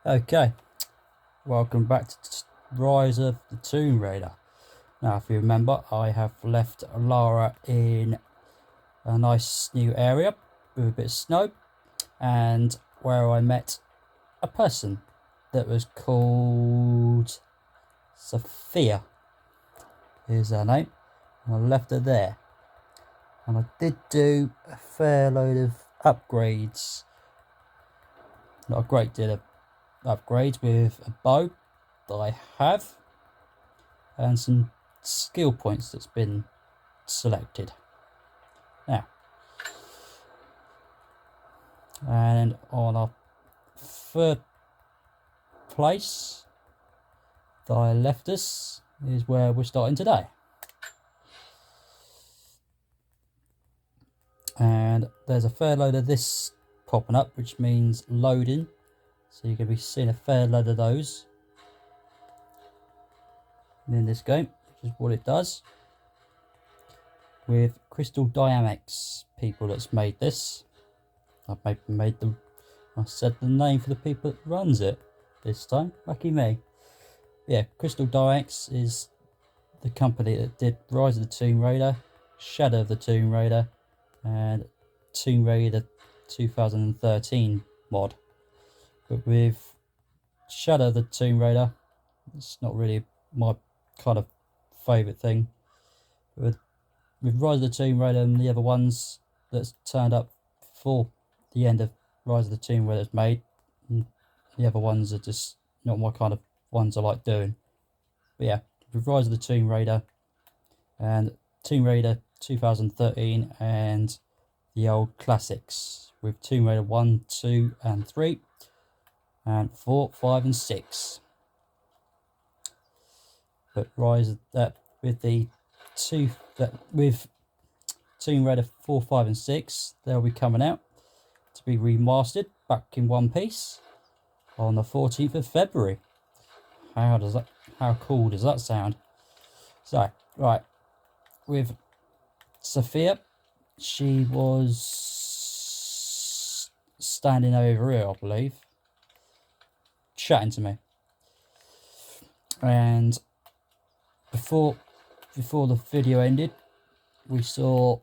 Okay, welcome back to Rise of the Tomb Raider. Now, if you remember, I have left Lara in a nice new area with a bit of snow, and where I met a person that was called Sophia, is her name, and I left her there. And I did do a fair load of upgrades, not a great deal of upgrades, with a bow that I have and some skill points that's been selected. Now, and on our third place that I left us is where we're starting today. And there's a fair load of this popping up, which means loading. So you're going to be seeing a fair load of those in this game, which is what it does. With Crystal Dynamics people that's made this. I've made them. I said the name for the people that runs it this time. Lucky me. Yeah, Crystal Dynamics is the company that did Rise of the Tomb Raider, Shadow of the Tomb Raider, and Tomb Raider 2013 mod. But with Shadow of the Tomb Raider, it's not really my kind of favourite thing. With Rise of the Tomb Raider and the other ones that's turned up for the end of Rise of the Tomb Raider that's made, the other ones are just not my kind of ones I like doing. But yeah, with Rise of the Tomb Raider and Tomb Raider 2013 and the old classics with Tomb Raider 1, 2 and 3 and 4, 5 and 6. But with Tomb Raider 4, 5 and 6, they'll be coming out to be remastered back in one piece on the 14th of February. How cool does that sound? So, right, with Sophia, she was standing over here, I believe, chatting to me. And before the video ended, we saw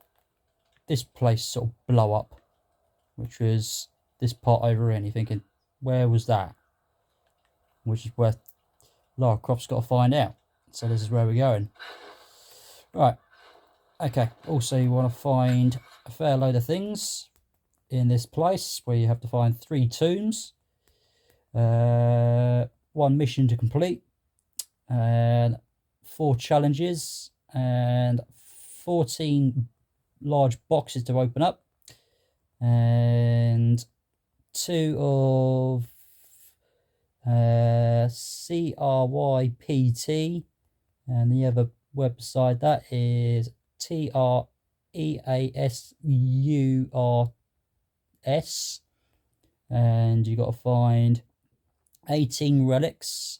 this place sort of blow up, which was this part over here, and you're thinking, where was that? Which is where Lara Croft's got to find out. So this is where we're going. Right. Okay. Also, you want to find a fair load of things in this place where you have to find 3 tombs, 1 mission to complete, and 4 challenges, and 14 large boxes to open up, and 2 of CRYPT, and the other website that is TREASURS, and you got to find 18 relics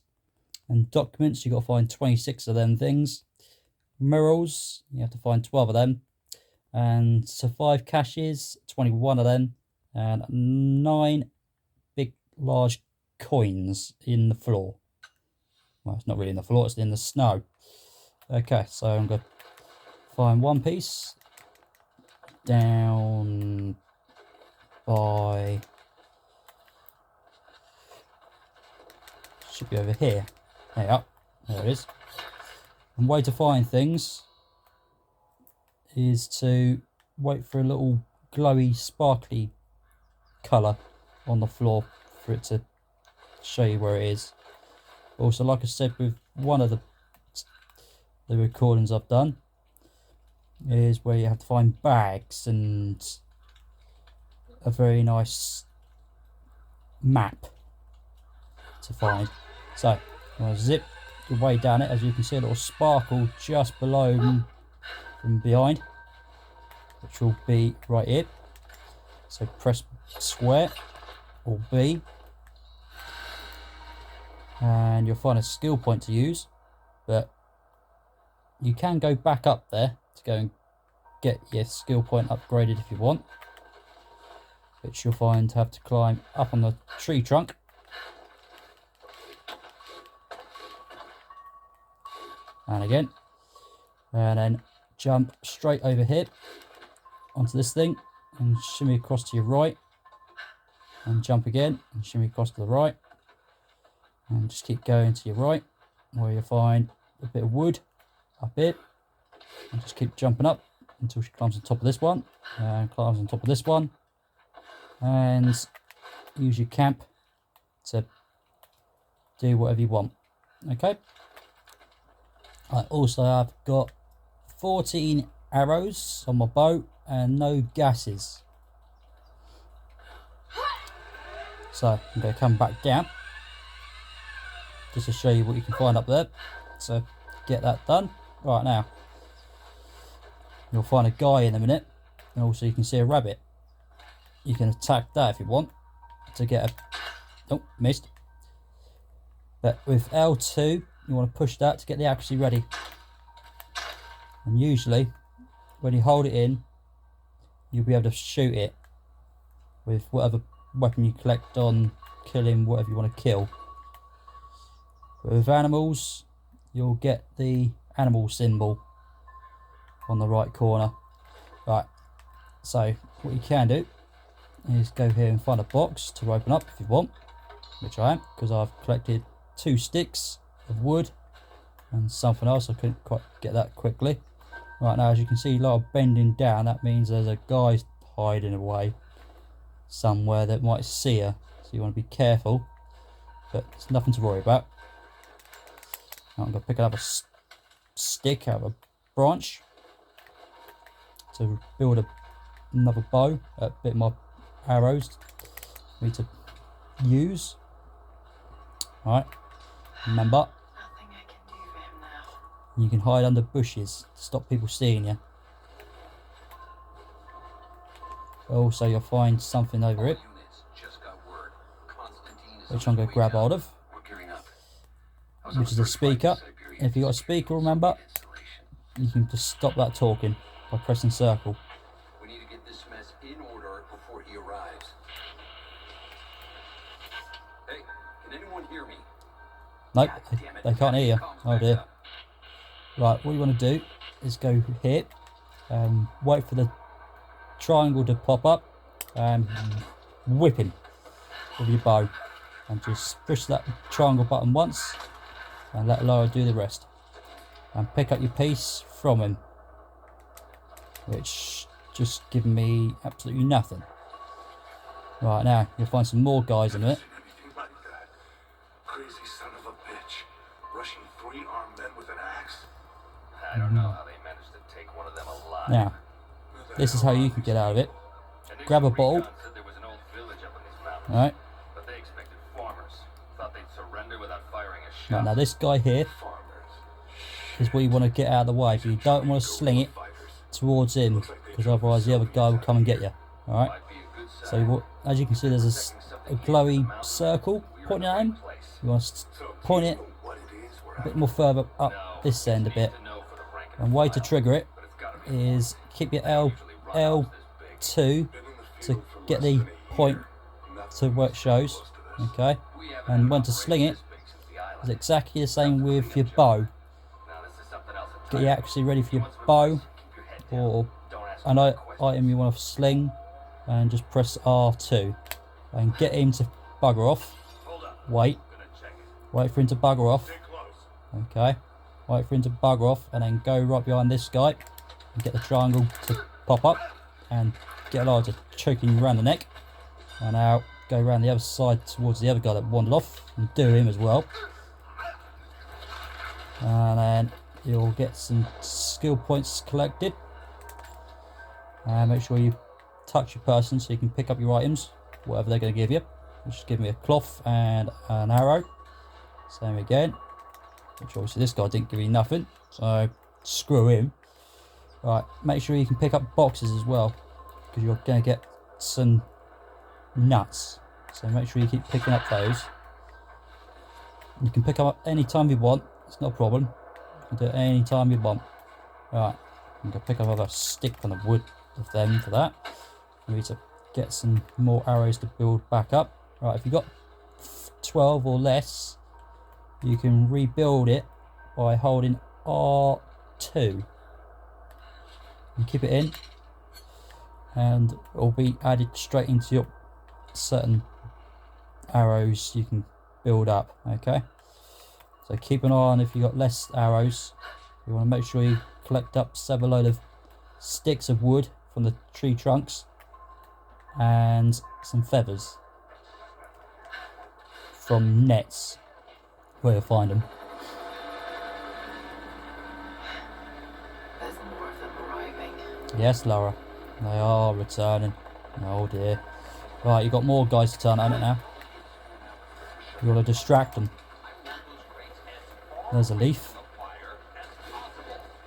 and documents. You got to find 26 of them things. Mirrors, you have to find 12 of them, and survive caches, 21 of them, and 9 big large coins in the floor. Well, it's not really in the floor, it's in the snow. Okay, so I'm going to find one piece down by, should be over here. There you are. There it is. And way to find things is to wait for a little glowy, sparkly colour on the floor for it to show you where it is. Also, like I said, with one of the recordings I've done, is where you have to find bags and a very nice map to find. So, I'm going to zip the way down it. As you can see, a little sparkle just below from behind, which will be right here. So press square or B, and you'll find a skill point to use, but you can go back up there to go and get your skill point upgraded if you want, which you'll find to have to climb up on the tree trunk and again, and then jump straight over here onto this thing and shimmy across to your right, and jump again and shimmy across to the right, and just keep going to your right where you'll find a bit of wood up here, and just keep jumping up until she climbs on top of this one and climbs on top of this one, and use your camp to do whatever you want. Okay, I also have got 14 arrows on my bow and no gases, so I'm going to come back down just to show you what you can find up there. So get that done. Right, now you'll find a guy in a minute, and also you can see a rabbit. You can attack that if you want to get a... Oh, missed. But with L2 you want to push that to get the accuracy ready, and usually when you hold it in you'll be able to shoot it with whatever weapon you collect on killing whatever you want to kill. But with animals you'll get the animal symbol on the right corner. Right, so what you can do is go here and find a box to open up if you want, which I am, because I've collected 2 sticks of wood and something else. I couldn't quite get that quickly. Right, now as you can see, a lot of bending down, that means there's a guy hiding away somewhere that might see her, so you want to be careful, but it's nothing to worry about. Now I'm going to pick up a stick out of a branch to build another bow, a bit more arrows for me to use. Alright, remember, nothing I can do for him now. You can hide under bushes to stop people seeing you. Also, you'll find something over it, which I'm going to grab hold of, which is a speaker. If you've got a speaker, remember, you can just stop that talking by pressing circle. We need to get this mess in order before he arrives. Hey, can anyone hear me? Nope, they can't hear you. Oh dear. Right, what you want to do is go here, wait for the triangle to pop up, and whip him with your bow, and just push that triangle button once and let Laura do the rest, and pick up your piece from him, which just given me absolutely nothing. Right, now you'll find some more guys in it. Anything like that. Crazy son of a bitch, rushing 3 armed men with an axe. I don't know how they managed to take one of them alive. Now, this is how you can get out of it. Grab a bottle. There was an old village up in these mountains, Alright. but they expected farmers. Thought they'd surrender without firing a Right, shot. now this guy here is where you want to get out of the way, but you don't want to sling it towards him, because otherwise the other guy will come and get you. Alright. Might be a good sign. So what, as you can see, there's a glowy circle pointing at him. You want to point it a bit more further up this end a bit. And way to trigger it is keep your L2 to get the point to where it shows. Okay, and when to sling it is exactly the same with your bow. Get your accuracy ready for your bow or an item you want to sling, and just press R2 and get him to bugger off. Wait for him to bugger off. Okay, wait for him to bugger off, and then go right behind this guy and get the triangle to pop up and get a lot of choking around the neck, and now go around the other side towards the other guy that wandered off and do him as well, and then you'll get some skill points collected. And make sure you touch your person so you can pick up your items, whatever they're going to give you, which is give me a cloth and an arrow. Same again, which obviously this guy didn't give me nothing, so screw him. Right, make sure you can pick up boxes as well, because you're going to get some nuts, so make sure you keep picking up those. You can pick them up any time you want, it's not a problem. You can do it any time you want. Right, I'm going to pick up a stick on the wood of them for that. We need to get some more arrows to build back up. Right, if you've got 12 or less, you can rebuild it by holding R2. And keep it in, and it will be added straight into your certain arrows you can build up. Okay, so keep an eye on if you've got less arrows. You want to make sure you collect up several load of sticks of wood from the tree trunks and some feathers from nets, where you'll find them. There's more of them arriving. Yes, Laura, they are returning. Oh dear. Right, you've got more guys to turn on it now. You want to distract them. There's a leaf.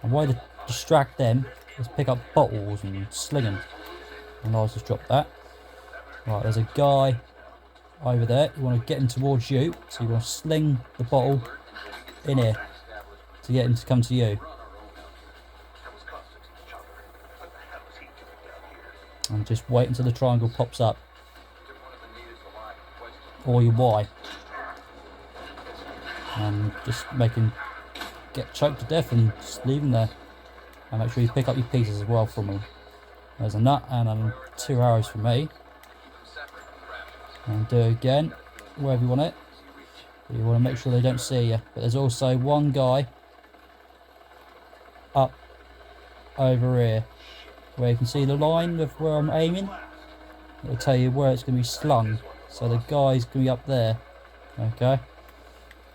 And way to distract them is pick up bottles and sling them. And I'll just drop that. Right, there's a guy over there. You want to get him towards you. So you want to sling the bottle in here to get him to come to you. And just wait until the triangle pops up. Or your Y. And just make him get choked to death and just leave him there. And make sure you pick up your pieces as well from him. There's a nut and 2 arrows for me. And do it again, wherever you want it. But you want to make sure they don't see you. But there's also one guy up over here, where you can see the line of where I'm aiming. It'll tell you where it's going to be slung. So the guy's going to be up there. Okay.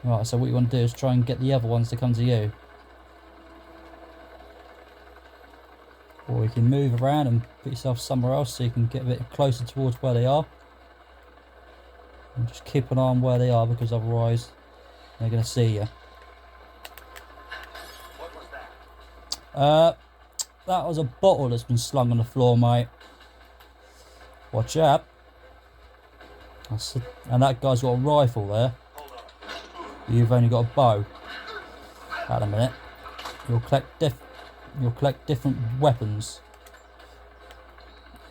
Right, so what you want to do is try and get the other ones to come to you. Or you can move around and put yourself somewhere else so you can get a bit closer towards where they are. And just keep an eye on where they are, because otherwise they're going to see you. What was that? That was a bottle that's been slung on the floor, mate. Watch out. And that guy's got a rifle there. You've only got a bow. Wait a minute. You'll collect different weapons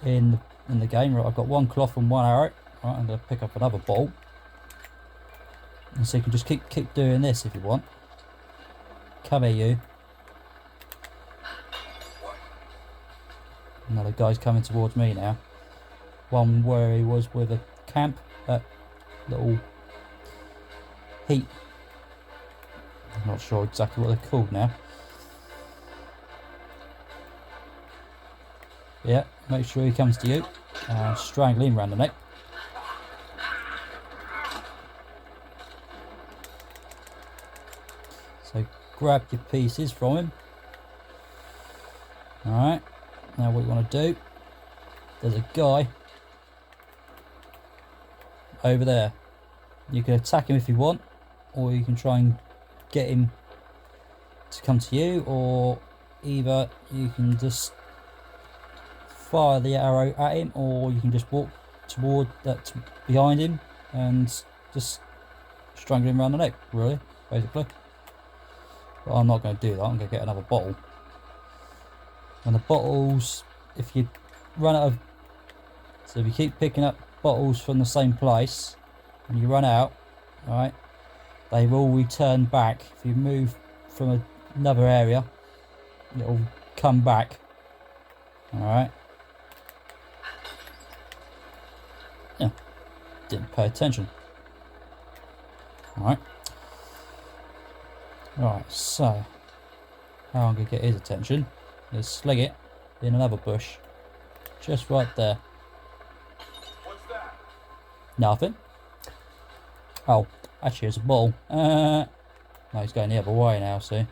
in the game. Right, I've got 1 cloth and 1 arrow. Right, I'm going to pick up another bottle. And so you can just keep doing this if you want. Come here, you. Another guy's coming towards me now. One where he was with a camp, little heat. I'm not sure exactly what they're called now. Yeah, make sure he comes to you and strangle him around the neck. So grab your pieces from him. Alright, now what you want to do, there's a guy over there. You can attack him if you want, or you can try and get him to come to you, or either you can just fire the arrow at him, or you can just walk toward that behind him and just strangle him around the neck, really, basically. But I'm not going to do that. I'm going to get another bottle. And the bottles, if you run out of, so if you keep picking up bottles from the same place and you run out, right, they will return back. If you move from another area, it'll come back. Alright. Yeah, didn't pay attention. Alright. Right, so how I'm going to get his attention is sling it in another bush. Just right there. What's that? Nothing. Oh, actually, it's a ball. No, he's going the other way now, see?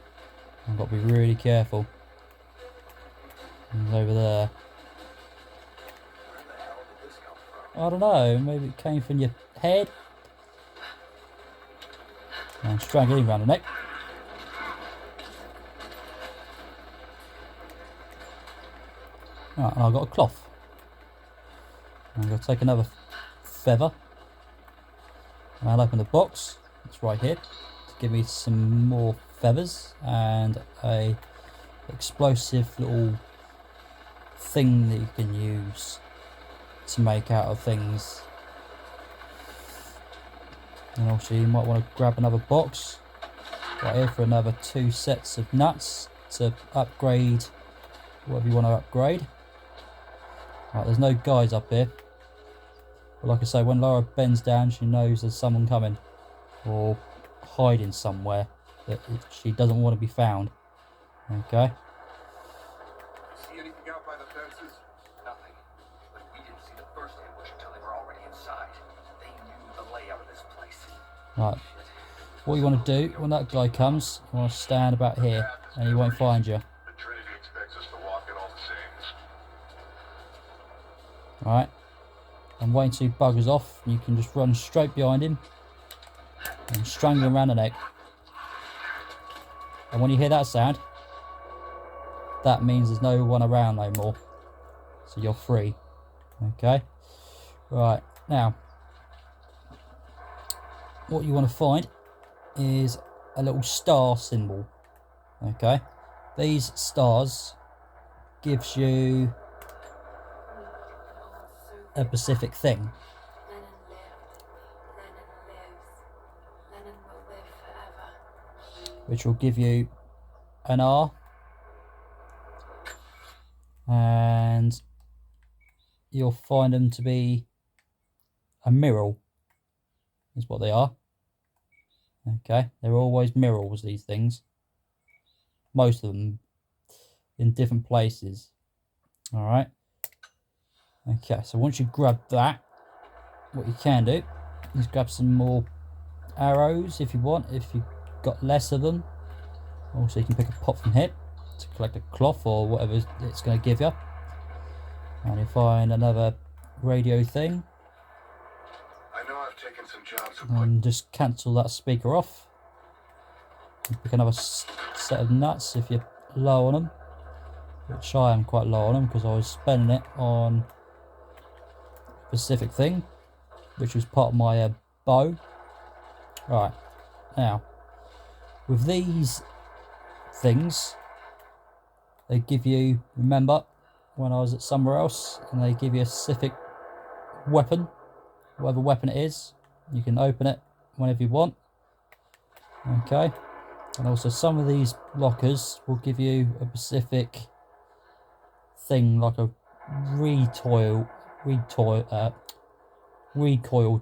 I've got to be really careful. He's over there. Where the hell did this come from? I don't know, maybe it came from your head. And strangle him around the neck. Right, and I've got a cloth. I'm going to take another feather. And I'll open the box. It's right here. To give me some more feathers and a explosive little thing that you can use to make out of things. And also you might want to grab another box right here for another 2 sets of nuts to upgrade whatever you want to upgrade. Right, there's no guys up here. But like I say, when Laura bends down, she knows there's someone coming. Or hiding somewhere that she doesn't want to be found. Okay. See anything out by the fences? Nothing. But we didn't see the first ambush until they were already inside. They knew the layout of this place. Right. What you want to do when that guy comes, you want to stand about here and he won't find you. The Trinity expects us to walk it all the same. Alright. I'm waiting till he buggers off. You can just run straight behind him and strangle him around the neck. And when you hear that sound, that means there's no one around no more. So you're free. Okay. Right. Now, what you want to find is a little star symbol. Okay. These stars gives you a specific thing. Lenin lived. Lenin lives. Lenin will live forever. Which will give you an R, and you'll find them to be a mirror, is what they are. Okay, they're always mirrors, these things, most of them in different places. All right. Okay, so once you grab that, what you can do is grab some more arrows if you want, if you've got less of them. Also, you can pick a pot from here to collect a cloth or whatever it's going to give you. And you find another radio thing. I know I've taken some jobs of And just cancel that speaker off. And pick another set of nuts if you're low on them. Which I am quite low on them because I was spending it on a specific thing, which was part of my bow. Right, now, with these things, they give you, remember when I was at somewhere else, and they give you a specific weapon, whatever weapon it is, you can open it whenever you want. Okay, and also some of these lockers will give you a specific thing like a recoil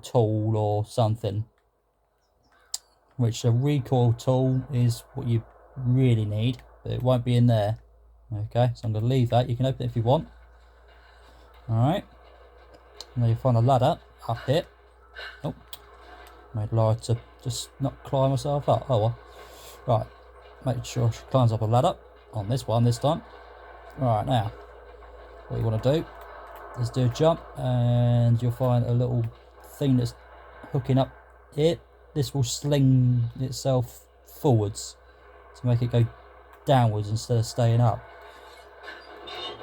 tool or something, which a recoil tool is what you really need, but it won't be in there. Okay, so I'm going to leave that. You can open it if you want. Alright, now you find a ladder up here. Oh, made Laura to just not climb herself up. Oh well. Right, make sure she climbs up a ladder on this one this time. Alright, now what you want to do is do a jump, and you'll find a little thing that's hooking up here. This will sling itself forwards to make it go downwards instead of staying up.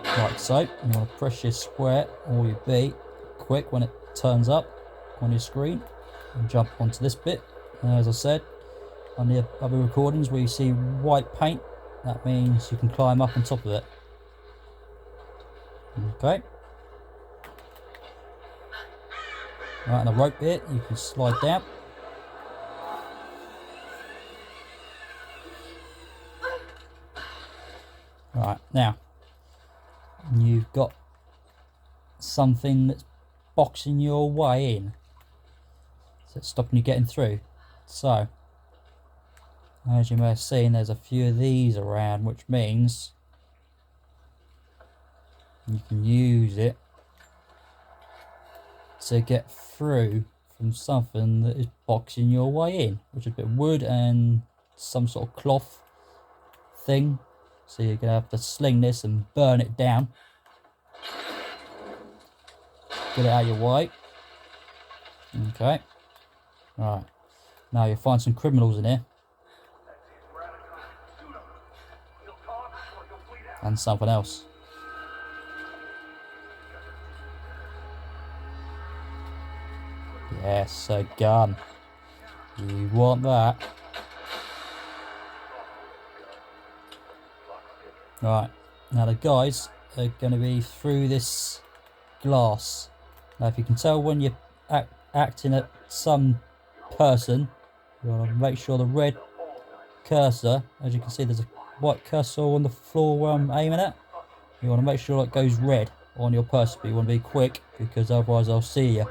Like so. You want to press your square or your B quick when it turns up on your screen and jump onto this bit. And as I said, on the other recordings where you see white paint, that means you can climb up on top of it. Okay. Right, and the rope bit, you can slide down. Right, now you've got something that's boxing your way in, so it's stopping you getting through. So as you may have seen, there's a few of these around, which means you can use it to get through from something that is boxing your way in, which is a bit of wood and some sort of cloth thing. So you're going to have to sling this and burn it down. Get it out of your way. Okay. Right. Now you'll find some criminals in here. And something else. Yes, a gun. You want that? Right, now the guys are going to be through this glass. Now if you can tell when you're acting at some person, you want to make sure the red cursor, as you can see, there's a white cursor on the floor where I'm aiming at. You want to make sure it goes red on your person, but you want to be quick because otherwise I'll see you.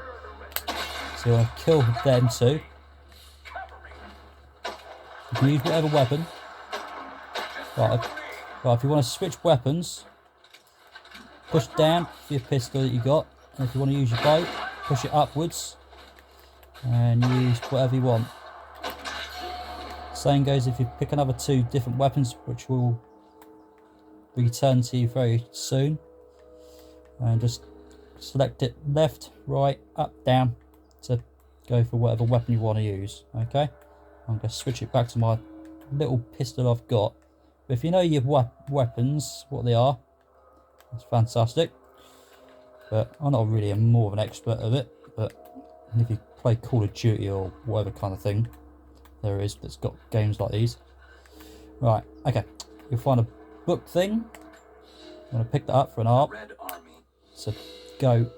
So you want to kill them too. You can use whatever weapon. Right, if you want to switch weapons, push down for your pistol that you got, and if you want to use your bow, push it upwards and use whatever you want. Same goes if you pick another 2 different weapons, which will return to you very soon. And just select it left, right, up, down to go for whatever weapon you want to use. Okay, I'm going to switch it back to my little pistol I've got. But if you know your weapons, what they are, that's fantastic. But I'm not really more of an expert of it. But if you play Call of Duty or whatever kind of thing there is that's got games like these. Right, okay. You'll find a book thing. I'm going to pick that up for an ARP. Red Army. So go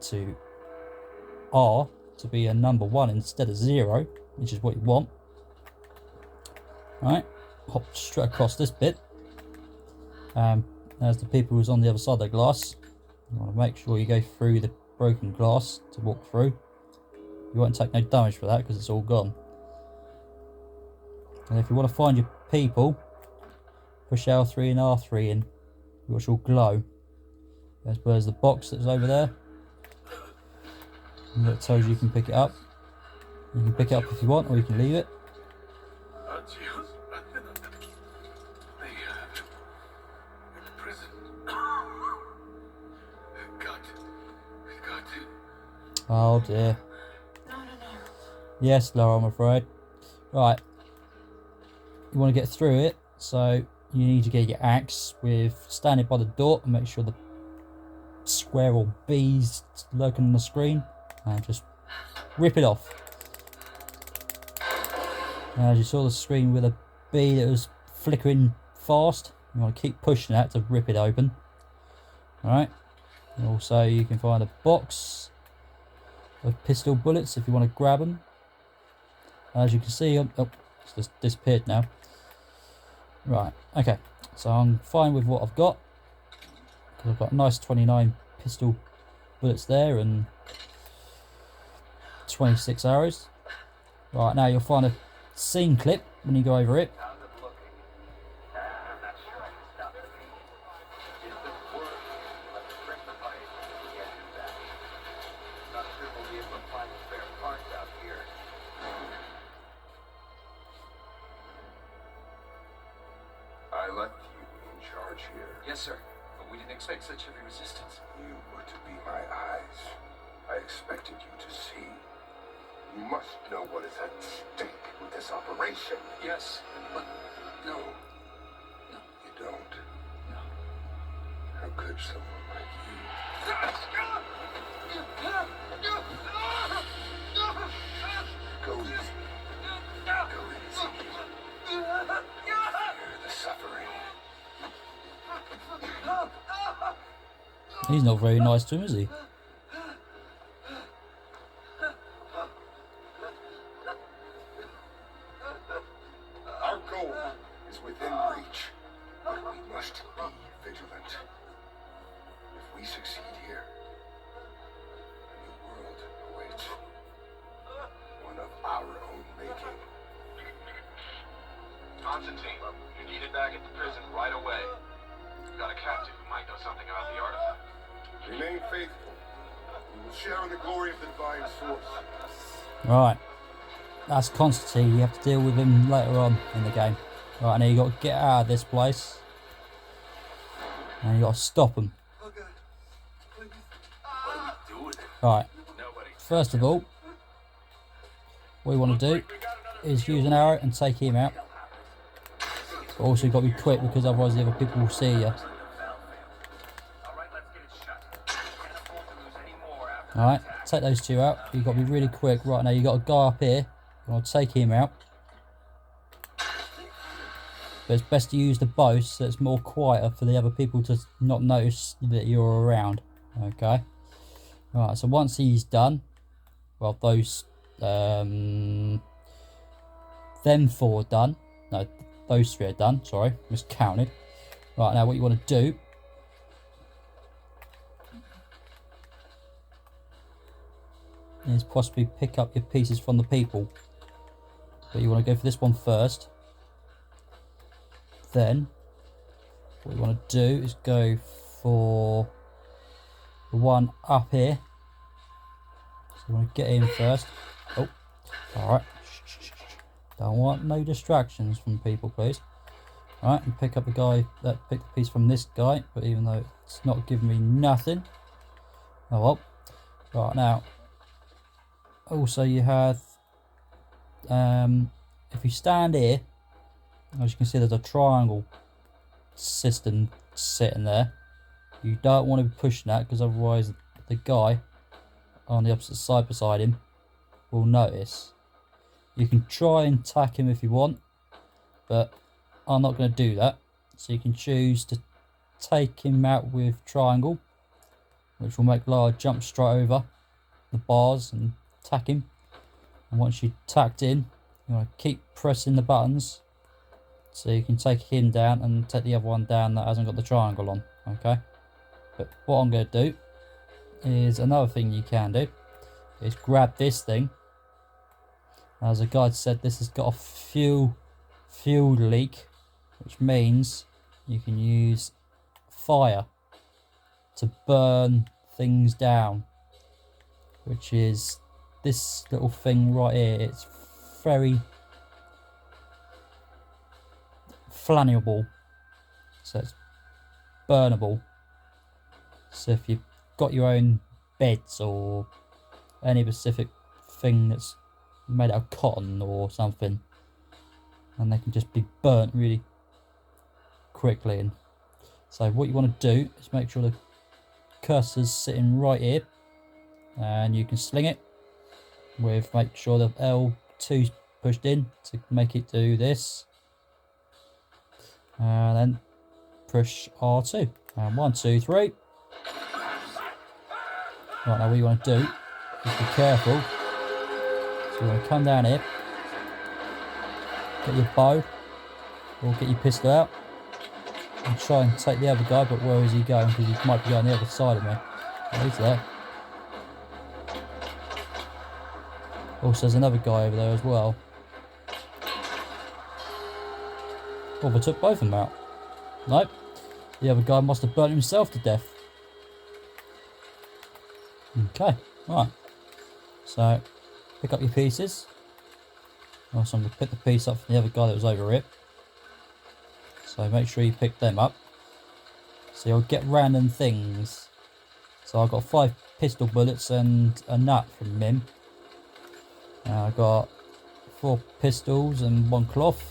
to R to be a number 1 instead of 0, which is what you want. Right, hop straight across this bit. There's the people who's on the other side of the glass. You want to make sure you go through the broken glass to walk through. You won't take no damage for that because it's all gone. And if you want to find your people, push L3 and R3 in, which will glow. As well as the box that's over there. And that tells you can pick it up. You can pick it up if you want, or you can leave it. Prison. Oh dear. Yes, Laura, I'm afraid. Right. You want to get through it, so you need to get your axe with standing by the door and make sure the square or B's lurking on the screen, and just rip it off. And as you saw the screen with a B that was flickering fast, you want to keep pushing that to rip it open. Alright. Also you can find a box of pistol bullets if you want to grab them. As you can see, oh, it's just disappeared now. Right, okay, so I'm fine with what I've got. I've got a nice 29 pistol bullets there and 26 arrows. Right, now you'll find a scene clip when you go over it. How's it looking? I'm not sure I can stop the beat. If the word let's break the fight, we can't do that. Not sure we'll be able to find spare parts out here. I left you in charge here. Yes, sir. But we didn't expect such heavy resistance. You were to be my eyes. I expected you to see. You must know what is at stake with this operation. Yes, but no. You don't. No. How could someone like you? Go easy. Go easy. Hear the suffering. He's not very nice to him, is he? Our goal is within reach, but we must be vigilant. If we succeed here, a new world awaits. One of our own making. Constantine, you're needed back at the prison right away. We've got a captain who might know something about the artifact. Remain faithful. We will share in the glory of the divine source. Right. That's Constantine. You have to deal with him later on in the game. Right, now you got to get out of this place. And you got to stop him. Right. First of all, what you want to do is use an arrow and take him out. But also you've got to be quick because otherwise the other people will see you. Alright, take those 2 out. You've got to be really quick. Right now you've got to go up here. You want to take him out. But it's best to use the bow so it's more quieter for the other people to not notice that you're around. Okay. Alright, so once he's done, well, those them 4 done, No, those 3 are done. Sorry, miscounted. Right, now what you want to do is possibly pick up your pieces from the people. But you want to go for this one first. Then what you want to do is go for the one up here. So you want to get in first. Oh, alright. Don't want no distractions from people, please. Alright, and pick up the guy that picked the piece from this guy, but even though it's not giving me nothing. Oh well. Right, now also you have if you stand here, as you can see there's a triangle system sitting there. You don't want to be pushing that, because otherwise the guy on the opposite side beside him will notice. You can try and attack him if you want, but I'm not going to do that. So you can choose to take him out with triangle, which will make Lara jump straight over the bars and attack him. And once you're tacked in, you want to keep pressing the buttons so you can take him down and take the other one down that hasn't got the triangle on. Okay, but what I'm going to do is another thing you can do is grab this thing. As a guide said, this has got a fuel leak, which means you can use fire to burn things down, which is this little thing right here. It's very flammable, so it's burnable. So if you've got your own beds or any specific thing that's made out of cotton or something, and they can just be burnt really quickly. And so what you want to do is make sure the cursor's sitting right here, and you can sling it with, make sure the L2's pushed in to make it do this, and then push R2, and 1, 2, 3. Right, now what you want to do is be careful. So you want to come down here, get your bow or get your pistol out and try and take the other guy. But where is he going? Because he might be on the other side of me. Oh, he's there. Also, there's another guy over there as well. Oh, we took both of them out. Nope. The other guy must have burnt himself to death. Okay, right. So, pick up your pieces. Also, I'm going to pick the piece up from the other guy that was over it. So, make sure you pick them up. So, you'll get random things. So, I've got 5 pistol bullets and a nut from him. I've got 4 pistols and 1 cloth.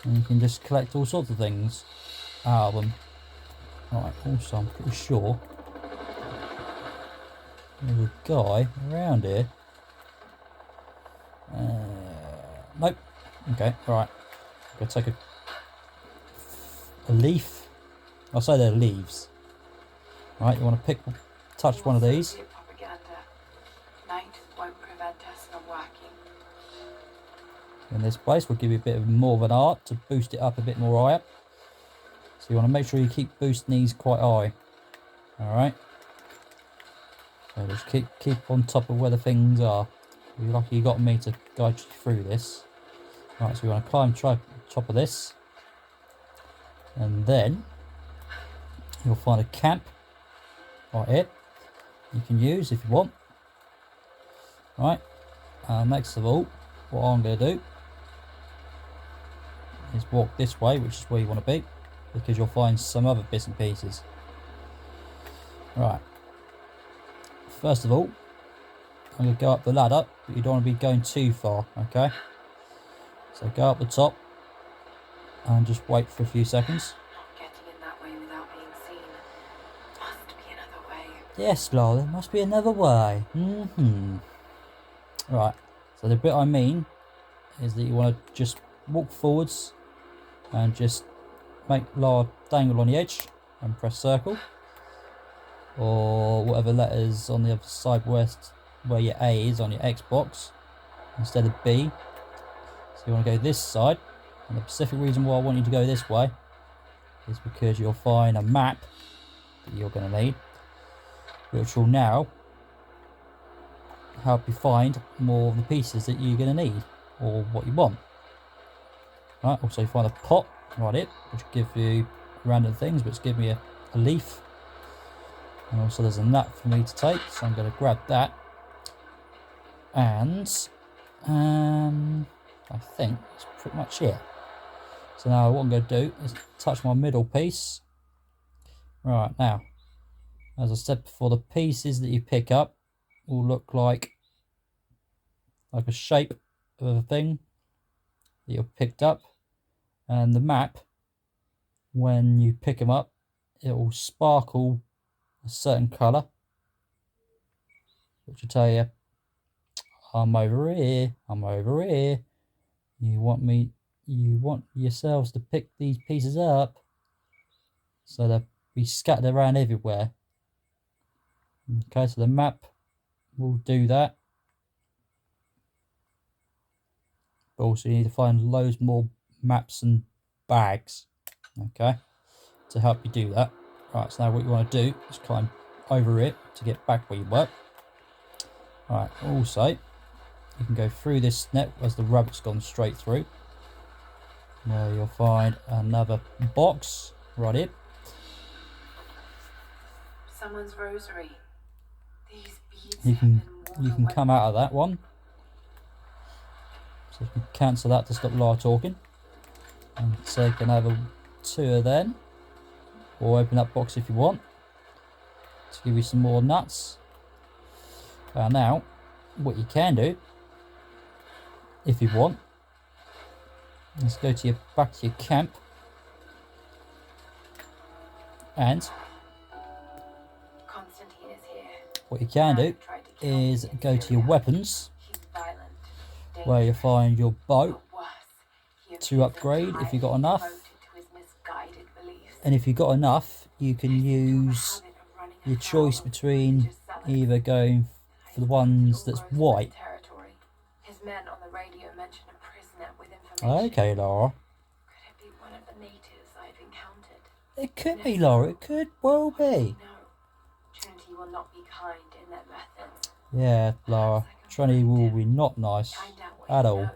And you can just collect all sorts of things out of them. Right, also I'm pretty sure there's a guy around here. Nope. Okay, right. I'm going to take a leaf. I'll say they're leaves. Right, you want to touch one of these. Propaganda. Night won't prevent us from working. In this place, we'll give you a bit more of an art to boost it up a bit more higher. So you want to make sure you keep boosting these quite high. Alright. So just keep on top of where the things are. You're lucky you got me to guide you through this. Right, so you want to climb top of this. And then you'll find a camp right here. You can use if you want. Right. Next of all, what I'm going to do is walk this way, which is where you want to be, because you'll find some other bits and pieces. Right. First of all, I'm going to go up the ladder, but you don't want to be going too far, okay? So go up the top and just wait for a few seconds. Not getting in that way without being seen. Must be another way. Yes, Lara, there must be another way. Right, so the bit I mean is that you want to just walk forwards and just make Lara dangle on the edge and press circle, or whatever letters on the other side where your A is on your Xbox instead of B. So you want to go this side, and the specific reason why I want you to go this way is because you'll find a map that you're going to need, which will now help you find more of the pieces that you're going to need or what you want. Right, also you find a pot right here, which gives you random things, which give me a leaf, and also there's a nut for me to take, so I'm going to grab that. And I think that's pretty much it. So now what I'm going to do is touch my middle piece. Right, now, as I said before, the pieces that you pick up will look like a shape of a thing that you've picked up, and the map, when you pick them up, it will sparkle a certain colour, which will tell you, I'm over here, I'm over here. You want yourselves to pick these pieces up, so they'll be scattered around everywhere. Okay, so the map will do that. But also you need to find loads more maps and bags, okay, to help you do that. Right, so now what you want to do is climb over it to get back where you were. Right, also you can go through this net as the rabbit's gone straight through. Now you'll find another box right here. Someone's rosary. These beads You have been can worn away. come out of that one. So you can cancel that to stop Lara talking. And take another 2 of them. Or open that box if you want, to give you some more nuts. Now, what you can do, if you want, let's go to back to your camp, and Constantine is here. what you can do Frank tried to kill me is in go to your Syria. weapons, He's violent, where you dangerous, find your bow but worse, he to appears upgrade if you got entirely enough. devoted to his misguided beliefs. And if you've got enough, you can They seem to have a use habit of running your afoul choice of between religious zealots. either going for the ones that's All grows white. territory. His men on the radio mentioned a prisoner with information. Okay, Lara. Could it be one of the natives I've encountered? It could be, Lara. It could well be. No. Trinity will not be kind in their methods. Yeah, Lara. Trinity will be not nice Find out what at he all. knows.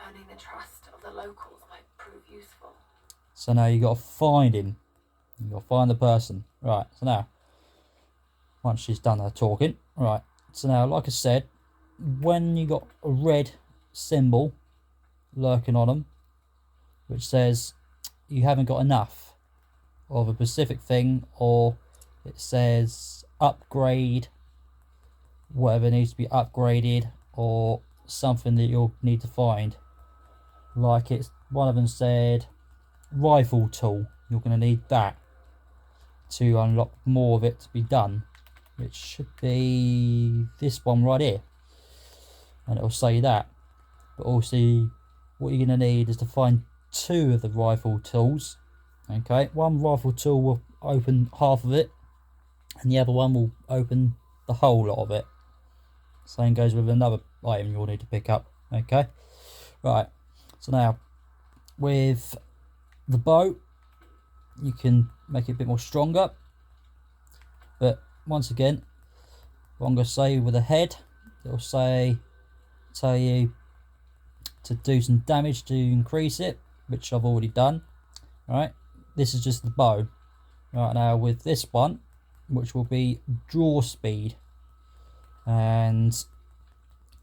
Earning the trust of the locals might prove useful. So now you got to find him. You got to find the person. Right. So now, once she's done her talking, right. So now, like I said, when you got a red symbol lurking on them, which says you haven't got enough of a specific thing, or it says upgrade, whatever needs to be upgraded, or something that you'll need to find. Like it's one of them said rifle tool, you're going to need that to unlock more of it to be done, which should be this one right here, and it'll say that. But also what you're going to need is to find 2 of the rifle tools. Okay, one rifle tool will open half of it, and the other one will open the whole lot of it. Same goes with another item you'll need to pick up. Okay, right. So now with the bow, you can make it a bit more stronger. But once again, what I'm going to say with the head, it'll tell you to do some damage to increase it, which I've already done. Right, this is just the bow. Right, now with this one, which will be draw speed, and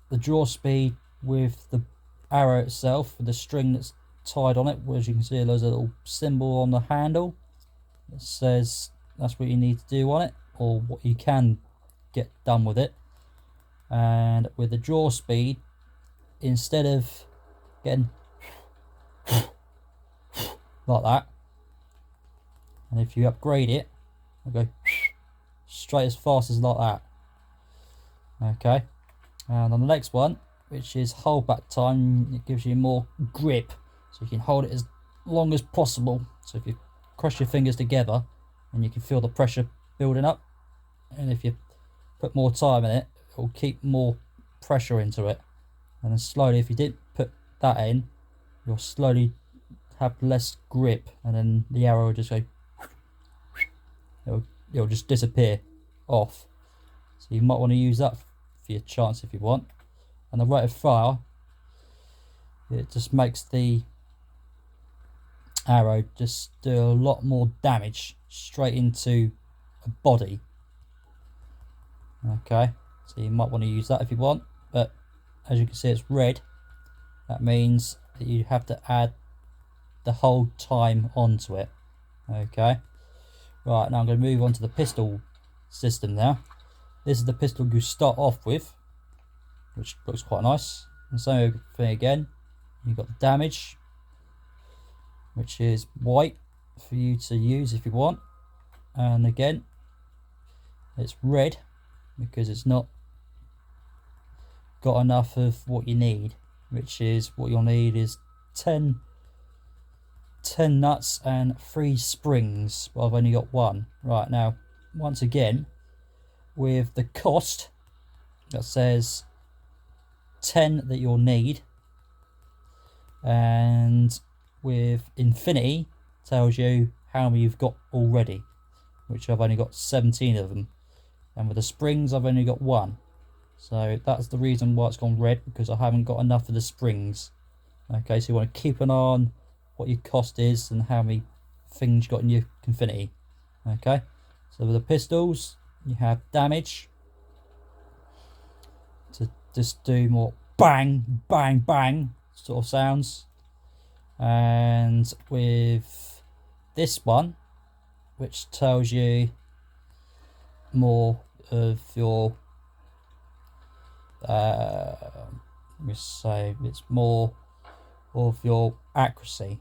the draw speed with the arrow itself, with the string that's tied on it, as you can see there's a little symbol on the handle that says that's what you need to do on it, or what you can get done with it. And with the draw speed, instead of getting like that, and if you upgrade it, it'll go straight as fast as like that. Okay, and on the next one, which is hold back time, it gives you more grip, so you can hold it as long as possible. So if you crush your fingers together, and you can feel the pressure building up, and if you put more time in it, it will keep more pressure into it. And then slowly, if you didn't put that in, you'll slowly have less grip, and then the arrow will just go, it'll just disappear off. So you might want to use that for your chance if you want. And the rate of fire, it just makes the arrow just do a lot more damage straight into a body. Okay, so you might want to use that if you want, but as you can see it's red. That means that you have to add the whole time onto it. Okay, right, now I'm going to move on to the pistol system now. This is the pistol you start off with, which looks quite nice. And same thing again, you've got the damage, which is white for you to use if you want, and again it's red because it's not got enough of what you need, which is what you'll need is 10 nuts and 3 springs, but I've only got 1. Right, now once again with the cost that says 10 that you'll need, and with infinity tells you how many you've got already, which I've only got 17 of them, and with the springs I've only got 1. So that's the reason why it's gone red, because I haven't got enough of the springs. Okay, so you want to keep an eye on what your cost is and how many things you got in your infinity. Okay, so with the pistols you have damage to just do more bang bang bang sort of sounds, and with this one, which tells you more of your let me say, it's more of your accuracy,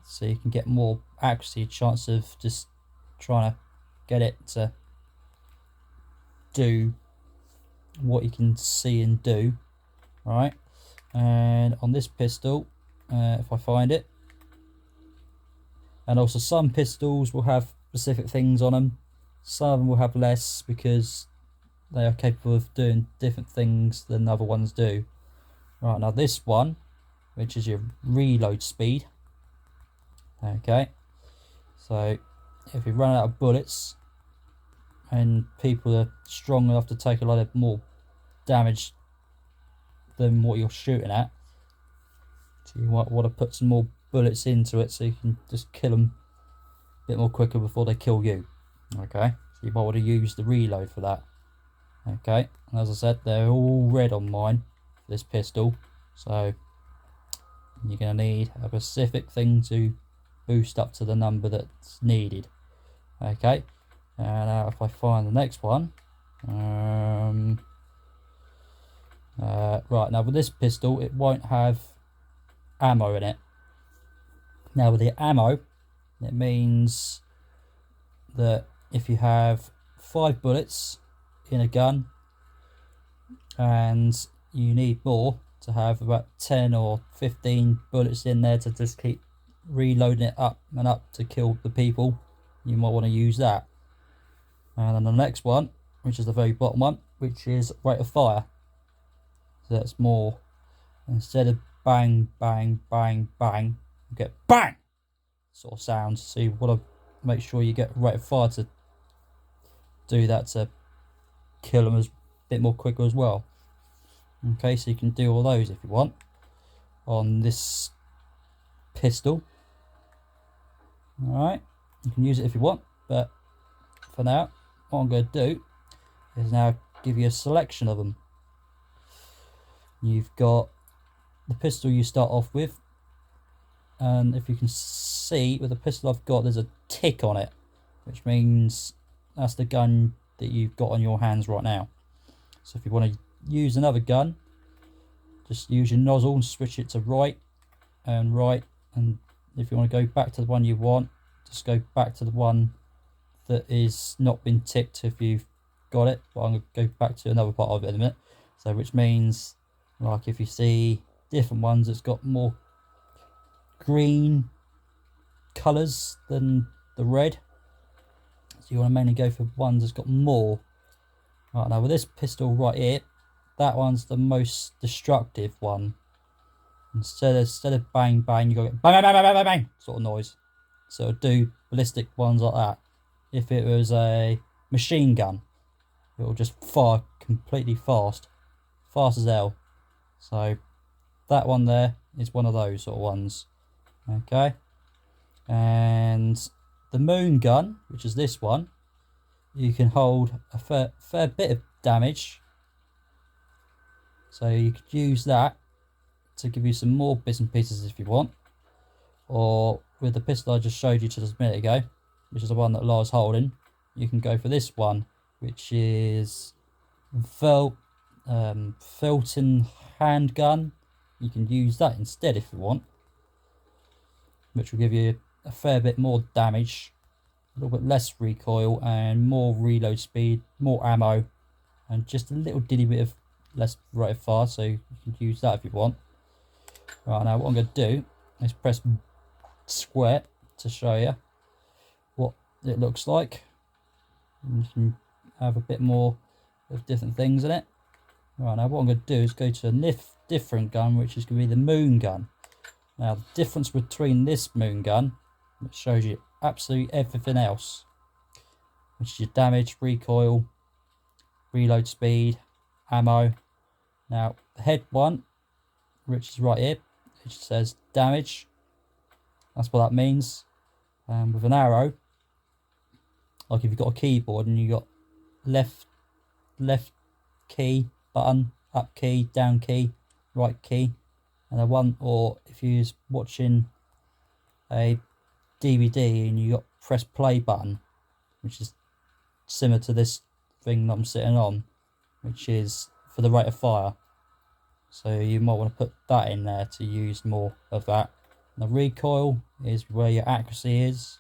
so you can get more accuracy, chance of just trying to get it to do what you can see and do. Right, and on this pistol, if I find it, and also some pistols will have specific things on them, some of them will have less because they are capable of doing different things than other ones do. Right, now this one, which is your reload speed. Okay, so if you run out of bullets and people are strong enough to take a lot of more damage than what you're shooting at, so you might want to put some more bullets into it so you can just kill them a bit more quicker before they kill you. Okay, so you might want to use the reload for that. Okay, and as I said, they're all red on mine for this pistol, so you're going to need a specific thing to boost up to the number that's needed. Okay, and now if I find the next one, right, now with this pistol it won't have ammo in it. Now with the ammo, it means that if you have 5 bullets in a gun and you need more, to have about 10 or 15 bullets in there to just keep reloading it up and up to kill the people, you might want to use that. And then the next one, which is the very bottom one, which is rate of fire, so that's more, instead of bang bang bang bang, you get bang sort of sounds. So you want to make sure you get rate of fire to do that, to kill them a bit more quicker as well. Okay, so you can do all those if you want on this pistol. Alright, you can use it if you want, but for now what I'm going to do is now give you a selection of them. You've got the pistol you start off with, and if you can see with the pistol I've got, there's a tick on it, which means that's the gun that you've got on your hands right now. So if you want to use another gun, just use your nozzle and switch it to right, and if you want to go back to the one you want, just go back to the one that is not been ticked if you've got it. But I'm going to go back to another part of it in a minute. So which means, like, if you see different ones that's got more green colours than the red, so you want to mainly go for ones that's got more. Right, now with this pistol right here, that one's the most destructive one. Instead of bang bang, you got to get bang bang bang bang bang bang sort of noise. So it'll do ballistic ones like that. If it was a machine gun, it will just fire completely fast as hell. So that one there is one of those sort of ones. Okay, and the moon gun, which is this one, you can hold a fair bit of damage. So you could use that to give you some more bits and pieces if you want. Or with the pistol I just showed you just a minute ago, which is the one that Lara's holding, you can go for this one, which is Felton handgun. You can use that instead if you want, which will give you a fair bit more damage, a little bit less recoil and more reload speed, more ammo, and just a little ditty bit of less rate of fire, so you can use that if you want. Right, now what I'm going to do is press square to show you what it looks like. And you can have a bit more of different things in it. Right, now what I'm going to do is go to a different gun, which is going to be the moon gun. Now the difference between this moon gun, which shows you absolutely everything else, which is your damage, recoil, reload speed, ammo. Now the head one, which is right here, it says damage. That's what that means. With an arrow, like if you've got a keyboard and you got left key button, up key, down key, right key, and a one, or if you're watching a DVD and you got press play button, which is similar to this thing that I'm sitting on, which is for the rate of fire. So you might want to put that in there to use more of that. And the recoil is where your accuracy is,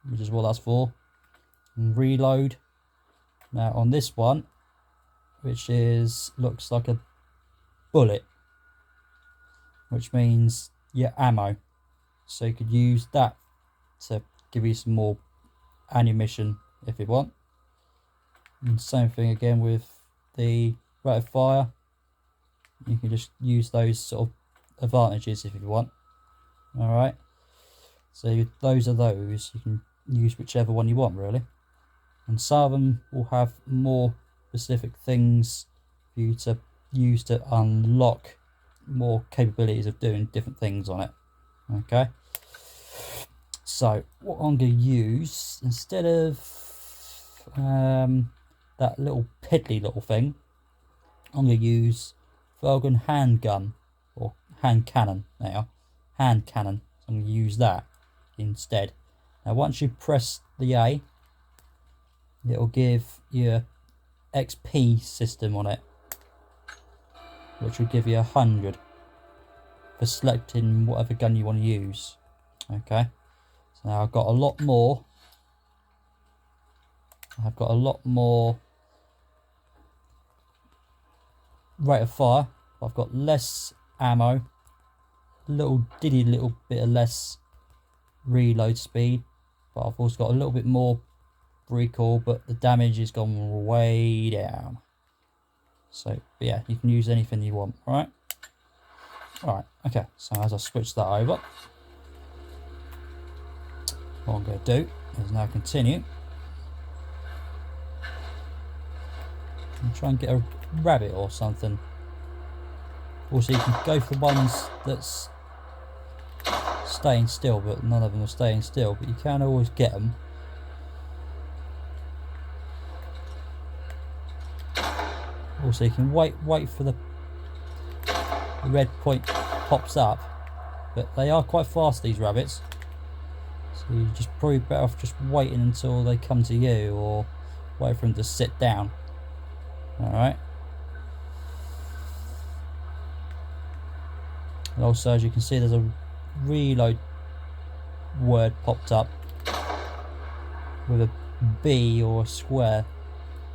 which is what that's for. And reload. Now on this one, which looks like a bullet, which means your ammo. So you could use that to give you some more ammunition if you want. And same thing again with the rate of fire. You can just use those sort of advantages if you want. Alright, so those are those. You can use whichever one you want really. And some of them will have more specific things for you to use to unlock more capabilities of doing different things on it. Okay, so what I'm going to use, instead of that little piddly little thing, I'm going to use Felton handgun, or hand cannon now. Hand cannon. So I'm going to use that instead. Now once you press the A, it'll give you XP system on it, which will give you 100 for selecting whatever gun you want to use. Okay, so now I've got a lot more. I've got a lot more rate of fire, but I've got less ammo, little bit of less reload speed, but I've also got a little bit more recoil, but the damage has gone way down. So yeah, you can use anything you want. Right, okay, so as I switch that over, what I'm going to do is now continue and try and get a rabbit or something. Also you can go for ones that's staying still, but none of them are staying still, but you can always get them. Also you can wait for the red point pops up, but they are quite fast, these rabbits, so you just probably better off just waiting until they come to you, or wait for them to sit down. Alright, and also as you can see, there's a reload word popped up with a B or a square,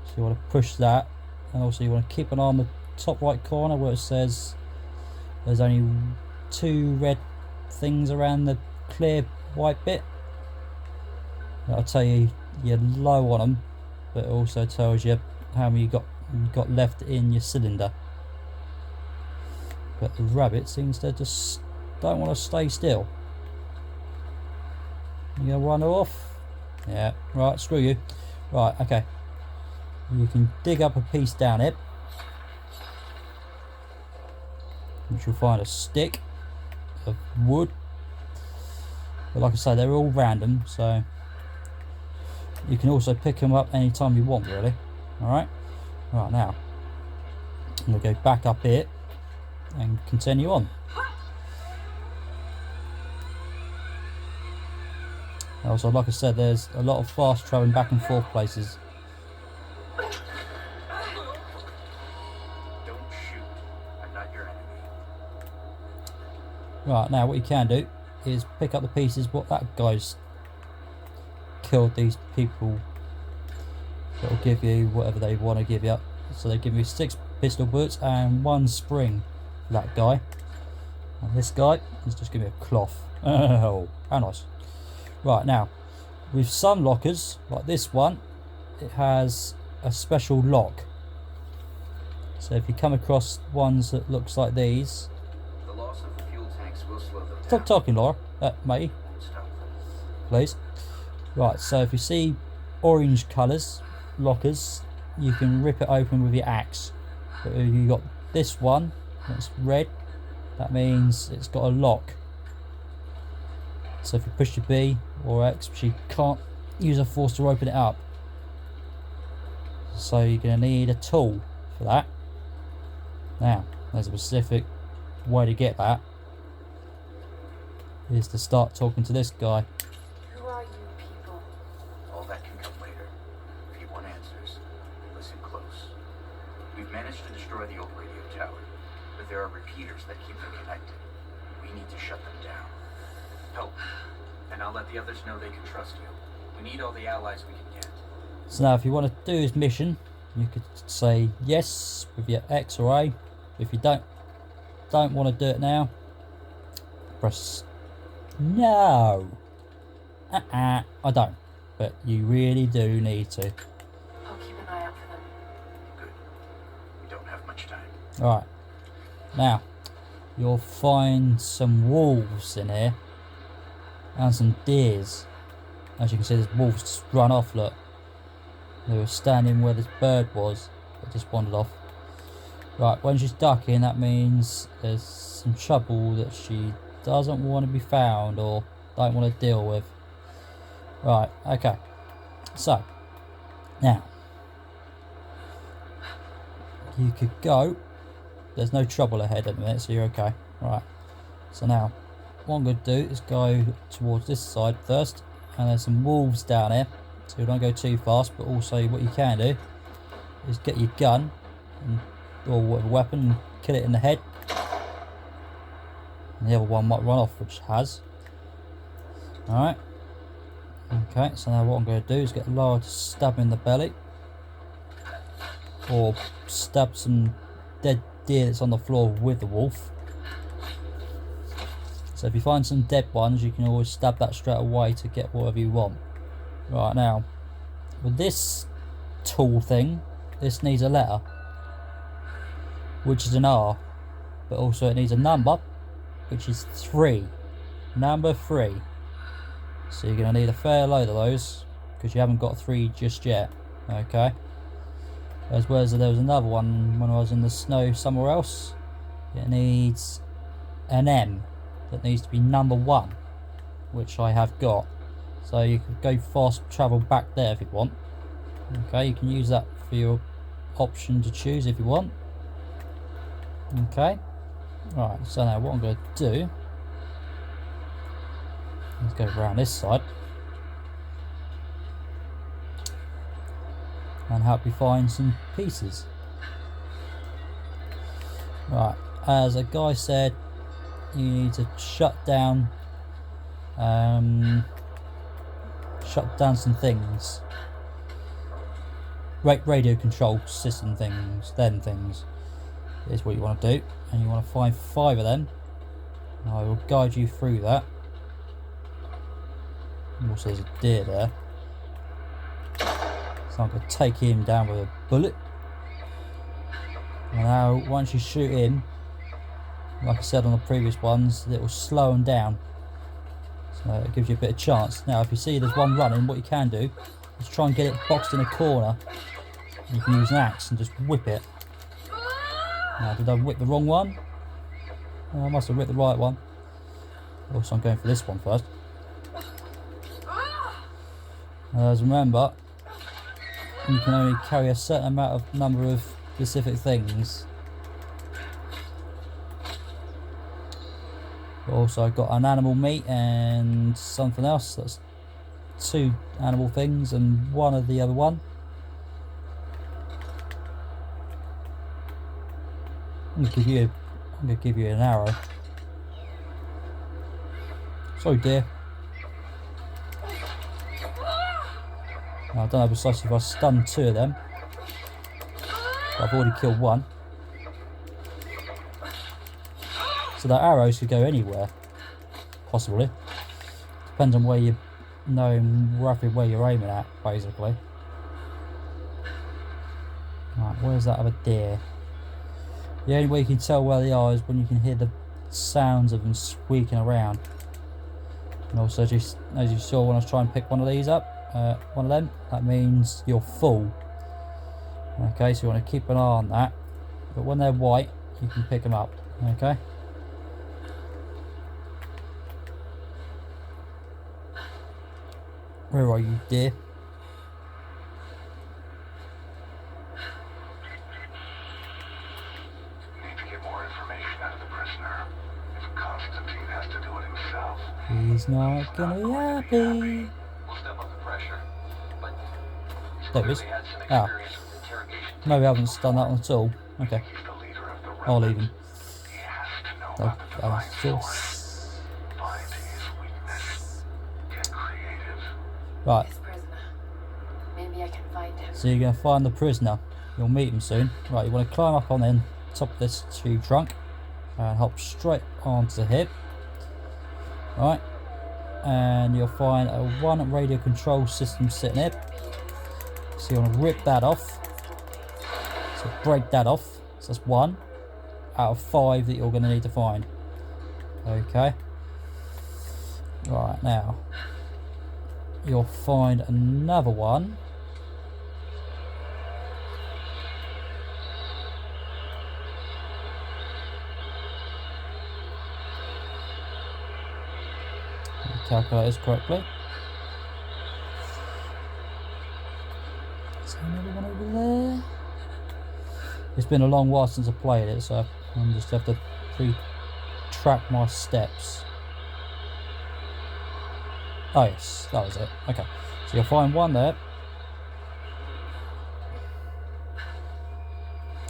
so you want to push that. And also you want to keep an eye on the top right corner where it says there's only 2 red things around the clear white bit. That'll tell you you're low on them, but it also tells you how many you got left in your cylinder. But the rabbit seems to just don't want to stay still. You gonna run off? Yeah, right, screw you. Right, okay. You can dig up a piece down it, which you'll find a stick of wood. But like I say, they're all random, so you can also pick them up anytime you want, really. Alright? Right, now I'm going to go back up here and continue on. Also, like I said, there's a lot of fast travelling back and forth places. Don't shoot. I'm not your enemy. Right, now what you can do is pick up the pieces what that guy's killed these people. That'll give you whatever they want to give you. So they give you 6 pistol bullets and 1 spring for that guy. And this guy is just giving me a cloth. Oh, how nice. Right, now with some lockers like this one, it has a special lock. So if you come across ones that looks like these, The loss of the fuel tanks will slow them down. stop talking, Laura, mate, Won't stop them. please. Right, so if you see orange colours lockers, you can rip it open with your axe. But if you got this one that's red, that means it's got a lock. So if you push your B or X, you can't use a force to open it up. So you're going to need a tool for that. Now, there's a specific way to get that. Is to start talking to this guy. Who are you people? All that can come later. If you want answers, listen close. We've managed to destroy the old radio tower, but there are repeaters that keep them connected. We need to shut them down. Help me, and I'll let the others know they can trust you. We need all the allies we can get. So now if you want to do his mission, you could say yes with your X or A. If you don't want to do it now, press no. I don't, but you really do need to. I'll keep an eye out for them. Good. We don't have much time. Alright, now you'll find some wolves in here and some deers. As you can see, there's wolves just run off. Look, they were standing where this bird was, it just wandered off. Right, when she's ducking, that means there's some trouble that she doesn't want to be found or don't want to deal with. Right, okay. So, now, you could go. There's no trouble ahead at the minute, so you're okay. Right, so now, what I'm going to do is go towards this side first. And there's some wolves down here, so you don't go too fast. But also what you can do is get your gun or whatever weapon and kill it in the head. And the other one might run off, which has. Alright. Okay, so now what I'm going to do is get Lara to stab him in the belly. Or stab some dead deer that's on the floor with the wolf. So if you find some dead ones, you can always stab that straight away to get whatever you want. Right, now, with this tool thing, this needs a letter, which is an R, but also it needs a number, which is 3. Number 3. So you're going to need a fair load of those, because you haven't got 3 just yet. Okay. As well as there was another one when I was in the snow somewhere else. It needs an M. That needs to be number 1, which I have got. So you could go fast travel back there if you want. Okay, you can use that for your option to choose if you want. Okay, right, so now what I'm going to do is go around this side and help you find some pieces. Right, as a guy said, you need to shut down some things, radio control system things. Them things is what you want to do, and you want to find 5 of them. And I will guide you through that. Also, there's a deer there, so I'm going to take him down with a bullet. And now, once you shoot him, like I said on the previous ones, it will slow them down. So it gives you a bit of chance. Now if you see there's one running, what you can do is try and get it boxed in a corner. You can use an axe and just whip it. Now did I whip the wrong one? Oh, I must have whipped the right one. Also I'm going for this one first. As remember, you can only carry a certain amount of number of specific things. Also I've got an animal meat and something else. That's 2 animal things and 1 of the other one. I'm gonna give you an arrow. Sorry dear. Now, I don't know precisely if I stunned 2 of them. But I've already killed 1. So the arrows could go anywhere, possibly. Depends on where you know roughly where you're aiming at, basically. Right, where's that other deer? The only way you can tell where they are is when you can hear the sounds of them squeaking around. And also, as you saw when I was trying to pick one of these up, one of them, that means you're full. Okay, so you want to keep an eye on that. But when they're white, you can pick them up. Okay. Where are you, dear? Need to get more information out of the prisoner. If Constantine has to do it himself. He's not gonna be happy. We'll step up the pressure. But he's There it is. clearly had some Ah. experience with interrogation. Maybe I haven't done that one at all. Okay, He's the leader of the I'll rebels. leave him. He has to know Oh, how to find source. just... Find his weakness. Get creative. Right, This prisoner. Maybe I can find him. so you're going to find the prisoner. You'll meet him soon. Right, you want to climb up on the top of this tree trunk and hop straight onto the hip. Right, and you'll find a 1 radio control system sitting here. So you want to rip that off. So break that off. So that's 1 out of 5 that you're going to need to find. Okay. Right, now you'll find another one. Calculate this correctly. Is there another one over there? It's been a long while since I played it, so I'm just have to track my steps. Oh yes, that was it. Okay, so you'll find 1 there.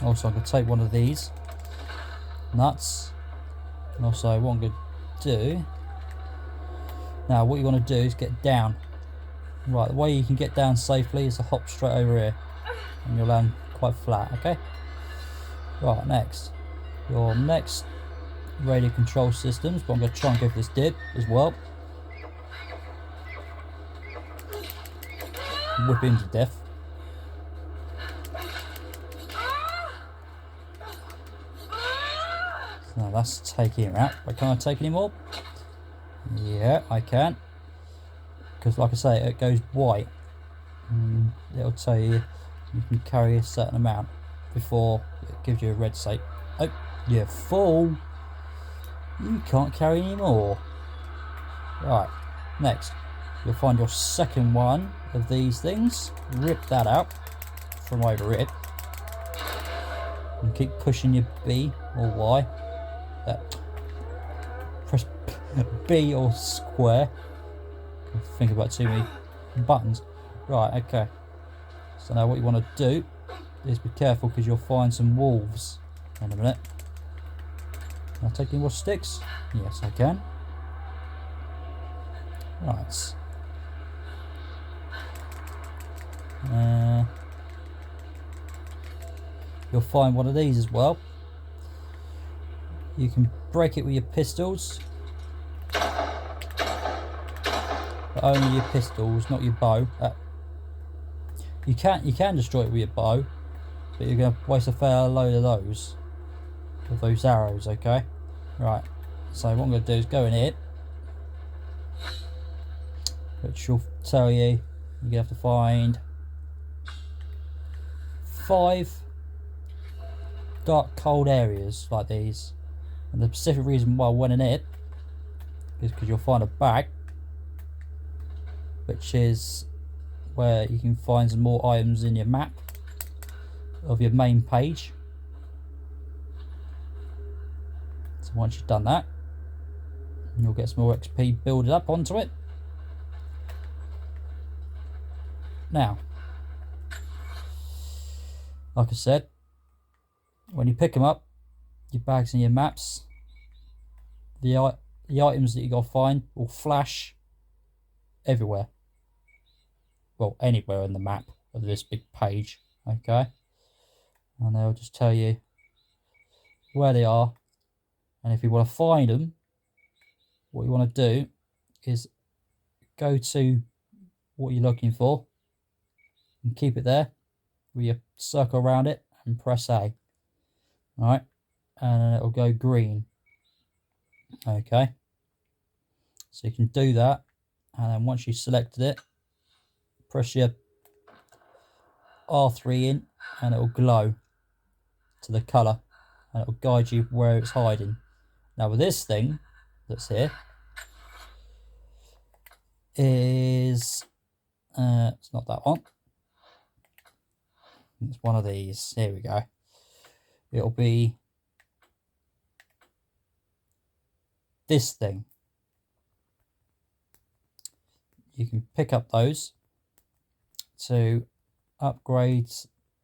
Also, I'm going to take 1 of these nuts. And also, what I'm going to do... Now, what you want to do is get down. Right, the way you can get down safely is to hop straight over here. And you'll land quite flat, okay? Right, next. Your next radio control systems, but I'm going to try and go for this dip as well. Whip him to death. So that's taking him out. But can I take any more? Yeah, I can. Because like I say, it goes white. And it'll tell you you can carry a certain amount before it gives you a red state. Oh, you're full. You can't carry any more. Right, next. You'll find your second one of these things. Rip that out from over it. And keep pushing your B or Y. Press B or square. Think about too many buttons. Right, okay. So now what you want to do is be careful because you'll find some wolves in a minute. Can I take any more sticks? Yes, I can. Right. You'll find one of these as well. You can break it with your pistols. But only your pistols, not your bow. You can destroy it with your bow, but you're going to waste a fair load of those arrows, okay? Right, so what I'm going to do is go in here, which will tell you you have to find 5 dark cold areas like these. And the specific reason why I went in it is because you'll find a bag, which is where you can find some more items in your map of your main page. So once you've done that, you'll get some more XP builded up onto it. Now, like I said, when you pick them up, your bags and your maps, the items that you got to find will flash everywhere. Well, anywhere in the map of this big page, okay? And they'll just tell you where they are. And if you want to find them, what you want to do is go to what you're looking for and keep it there with your circle around it and press A. Alright, and then it'll go green. Okay, so you can do that, and then once you've selected it, press your R3 in and it'll glow to the colour and it'll guide you where it's hiding. Now with this thing that's here is it's not that one, it's one of these. Here we go. It'll be this thing. You can pick up those to upgrade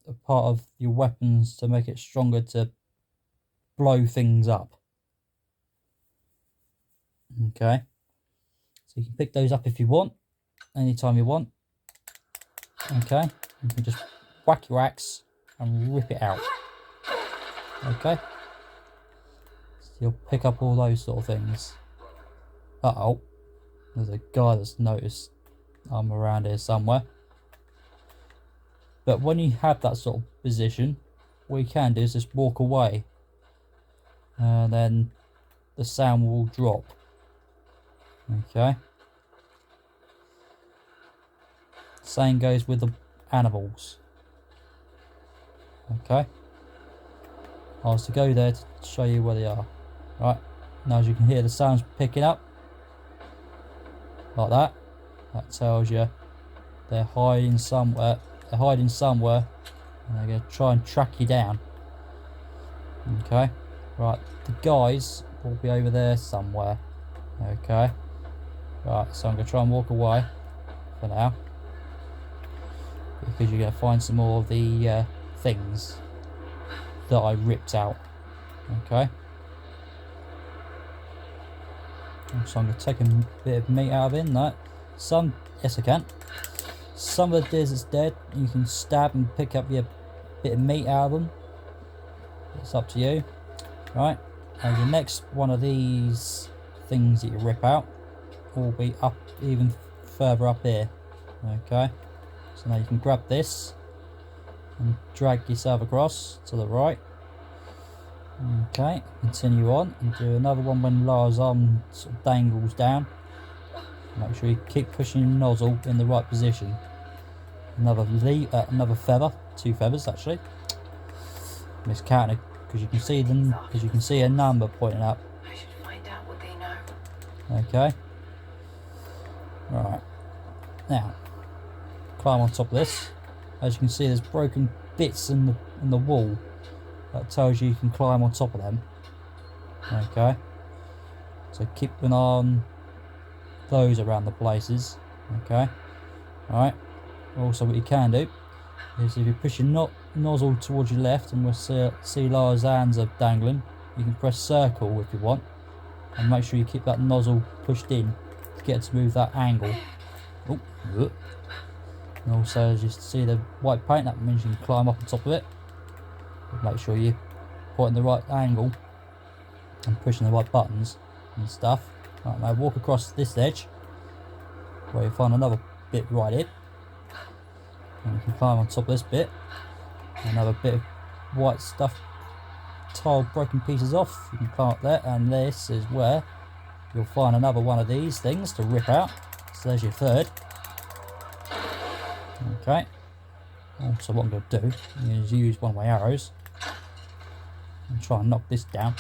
a part of your weapons to make it stronger to blow things up. Okay, so you can pick those up if you want, anytime you want. Okay, you can just whack your axe and rip it out. Okay, so you'll pick up all those sort of things. Uh-oh, there's a guy that's noticed I'm around here somewhere. But when you have that sort of position, what you can do is just walk away, and then the sound will drop. Okay, same goes with the animals. Okay, I was to go there to show you where they are. Right, now as you can hear, the sound's picking up like that. That tells you they're hiding somewhere. They're hiding somewhere, and they're going to try and track you down. Okay, right, the guys will be over there somewhere. Okay, right, so I'm going to try and walk away for now, because you're going to find some more of the things that I ripped out. Okay, so I'm going to take a bit of meat out of it. No, some, yes I can. Some of the deers that's dead, you can stab and pick up your bit of meat out of them. It's up to you. Right, and the next one of these things that you rip out will be up even further up here. Okay, so now you can grab this and drag yourself across to the right. Okay, continue on and do another one when Lara's arm sort of dangles down. Make sure you keep pushing your nozzle in the right position. Another another feather, 2 feathers actually. Miscounted because you can see them, because you can see a number pointing up. I should find out what they know. Okay. Right. Now, climb on top of this. As you can see, there's broken bits in the wall. That tells you can climb on top of them. Okay. So keep an eye on those around the places. Okay. Alright. Also, what you can do is if you push your nozzle towards your left, and we'll see Lara's hands are dangling, you can press circle if you want, and make sure you keep that nozzle pushed in to get it to move that angle. Oh, and also as you see the white paint, that means you can climb up on top of it. Make sure you're pointing the right angle and pushing the right buttons and stuff. Right, now walk across this edge where you find another bit right here, and you can climb on top of this bit. Another bit of white stuff tile broken pieces off, you can climb up there, and this is where you'll find another one of these things to rip out. So there's your third. Okay. So what I'm going to do is use one of my arrows and try and knock this down.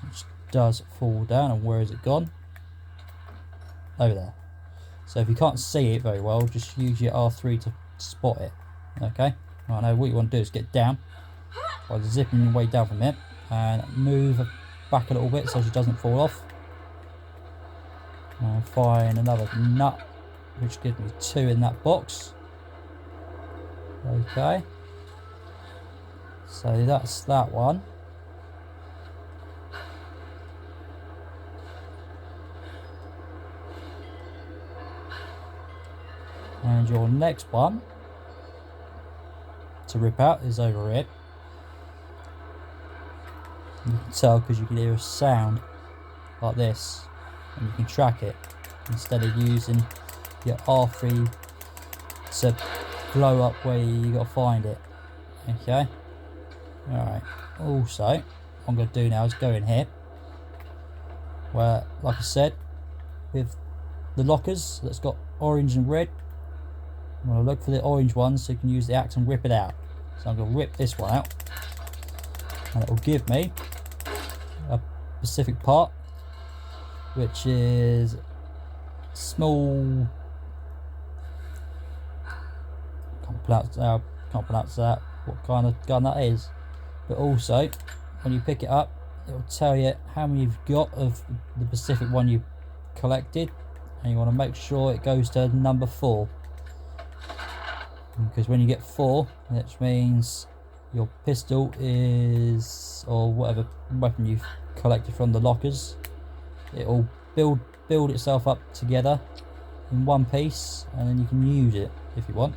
Which does fall down, and where is it gone? Over there. So if you can't see it very well, just use your R3 to spot it. Okay. Right, now what you want to do is get down by zipping your way down from it and move back a little bit so it doesn't fall off. And find another nut, which gives me 2 in that box. Okay. So that's that one. And your next one to rip out is over here. You can tell because you can hear a sound like this, and you can track it instead of using your R3 to blow up where you got to find it. Okay. Alright. Also, what I'm going to do now is go in here, where, like I said, with the lockers that's got orange and red, I'm going to look for the orange ones so you can use the axe and rip it out. So I'm going to rip this one out, and it will give me a specific part, which is small. Can't pronounce that. What kind of gun that is? But also, when you pick it up, it will tell you how many you've got of the specific one you collected, and you want to make sure it goes to number 4. Because when you get 4, which means your pistol is, or whatever weapon you've collected from the lockers, it will build itself up together in one piece, and then you can use it if you want.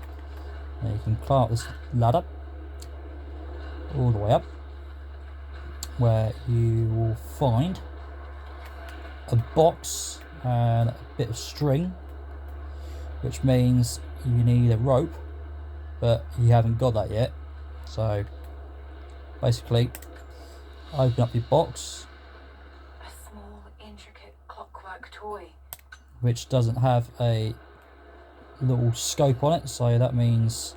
And you can climb up this ladder all the way up, where you will find a box and a bit of string, which means you need a rope, but you haven't got that yet. So basically, open up your box, A small, intricate clockwork toy. which doesn't have a little scope on it, so that means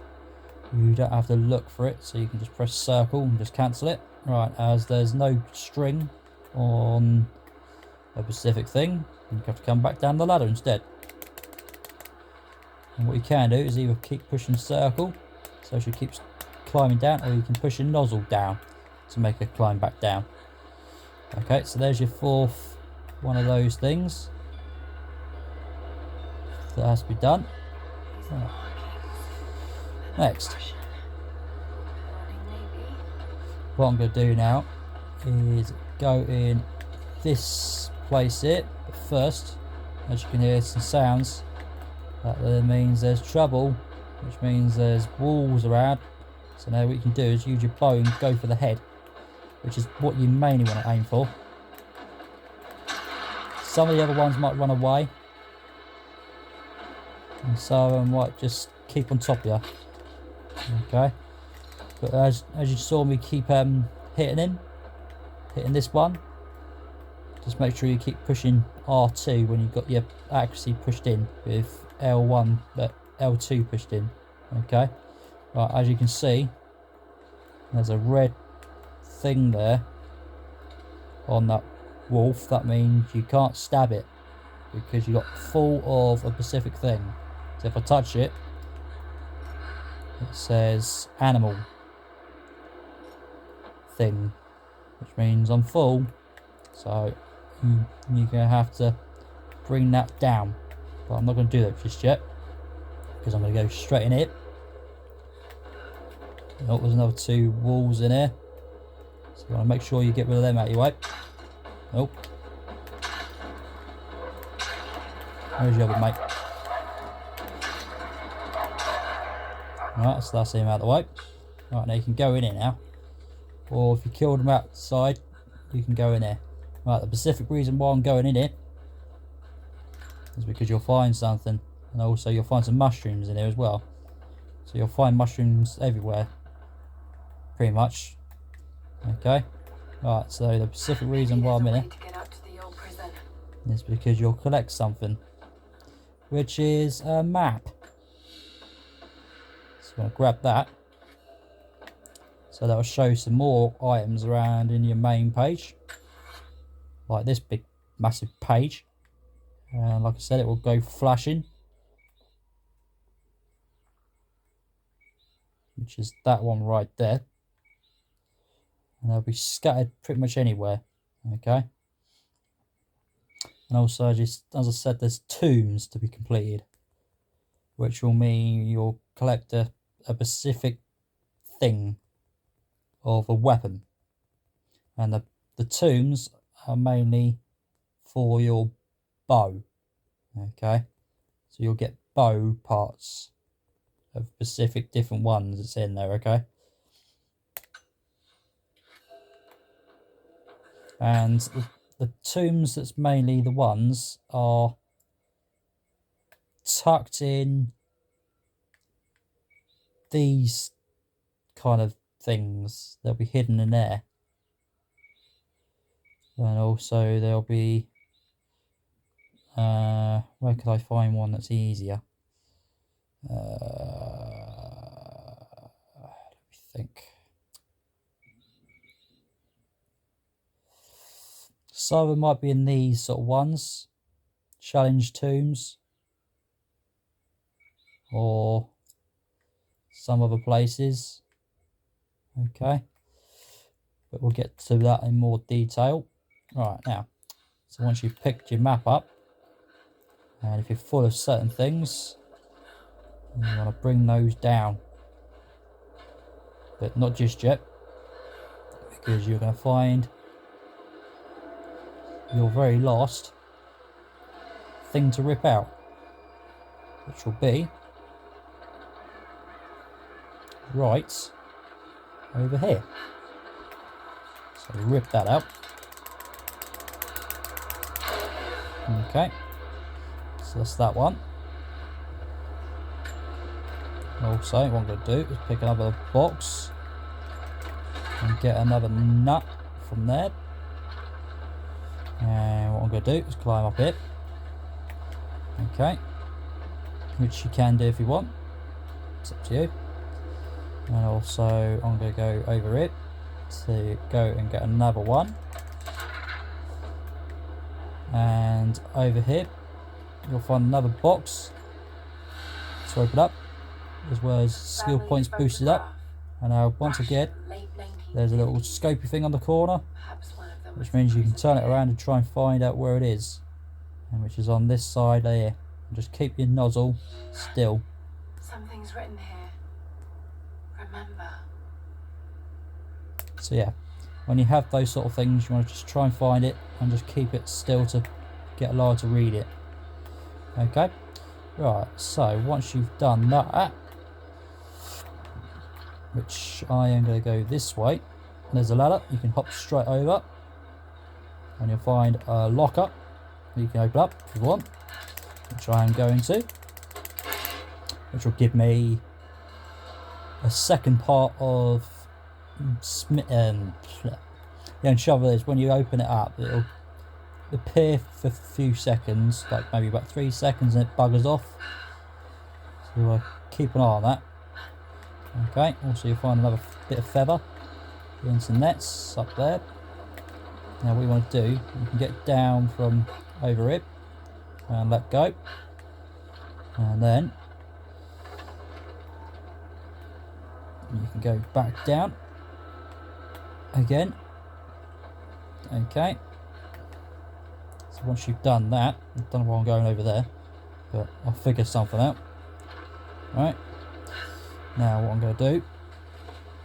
you don't have to look for it, so you can just press circle and just cancel it. Right, as there's no string on a specific thing, you have to come back down the ladder instead. And what you can do is either keep pushing circle so she keeps climbing down, or you can push your nozzle down to make her climb back down. Okay, so there's your 4th one of those things that has to be done. Right. Next, what I'm going to do now is go in this place here, but first, as you can hear some sounds, that means there's trouble, which means there's walls around. So now what you can do is use your bow and go for the head, which is what you mainly want to aim for. Some of the other ones might run away, and some of them might just keep on top of you. Okay, but as you saw me keep hitting this one, just make sure you keep pushing R2 when you've got your accuracy pushed in with L1, but L2 pushed in. Okay, right, as you can see, there's a red thing there on that wolf. That means you can't stab it because you got full of a specific thing. So if I touch it, it says animal thing, which means I'm full. So you're going to have to bring that down, but I'm not going to do that just yet because I'm going to go straight in it. Oh, there's another 2 walls in here, so you want to make sure you get rid of them out of your way. Oh, where's your other mate? Right, so that's him out of the way. Right, now you can go in here now, or if you killed him outside, you can go in there. Right, the specific reason why I'm going in here is because you'll find something, and also you'll find some mushrooms in here as well. So you'll find mushrooms everywhere. pretty much. Okay. Right, so the specific reason why I'm in it To get out to the old prison. is because you'll collect something, which is a map. So I'm going to grab that. So that'll show some more items around in your main page, like this big massive page. And like I said, it will go flashing, which is that one right there. And they'll be scattered pretty much anywhere. Okay. And also, just as I said, there's tombs to be completed, which will mean you'll collect a specific thing of a weapon. And the tombs are mainly for your bow. Okay. So you'll get bow parts of specific different ones that's in there. Okay. And the tombs that's mainly the ones are tucked in these kind of things. They'll be hidden in there. And also there'll be where could I find one that's easier? Let me think. Some of them might be in these sort of ones, challenge tombs, or some other places. Okay, but we'll get to that in more detail. Right, now, so once you've picked your map up, and if you're full of certain things, you want to bring those down, but not just yet, because you're going to find your very last thing to rip out, which will be right over here. So rip that out. Okay, so that's that one. Also, what I'm going to do is pick another box and get another nut from there. And what I'm going to do is climb up it. Okay, which you can do if you want. It's up to you. And also, I'm going to go over it to go and get another one. And over here, you'll find another box to open up, as well as skill points boosted up. And now, once again, there's a little scopy thing on the corner, which means you can turn it around and try and find out where it is, and which is on this side here. And just keep your nozzle still. Something's written here. Remember. So yeah, when you have those sort of things, you want to just try and find it and just keep it still to get Lara to read it. Okay, right, so once you've done that, which I am going to go this way, there's a ladder, you can hop straight over and you'll find a locker you can open up if you want, which I am going to, which will give me a second part of the only trouble is when you open it up, it'll appear for a few seconds, like maybe about 3 seconds, and it buggers off. So keep an eye on that. Okay, also you'll find another bit of feather in some nets up there. Now what you want to do, you can get down from over it and let go, and then you can go back down again. Okay, so once you've done that, I don't know why I'm going over there, but I'll figure something out. Right, now what I'm going to do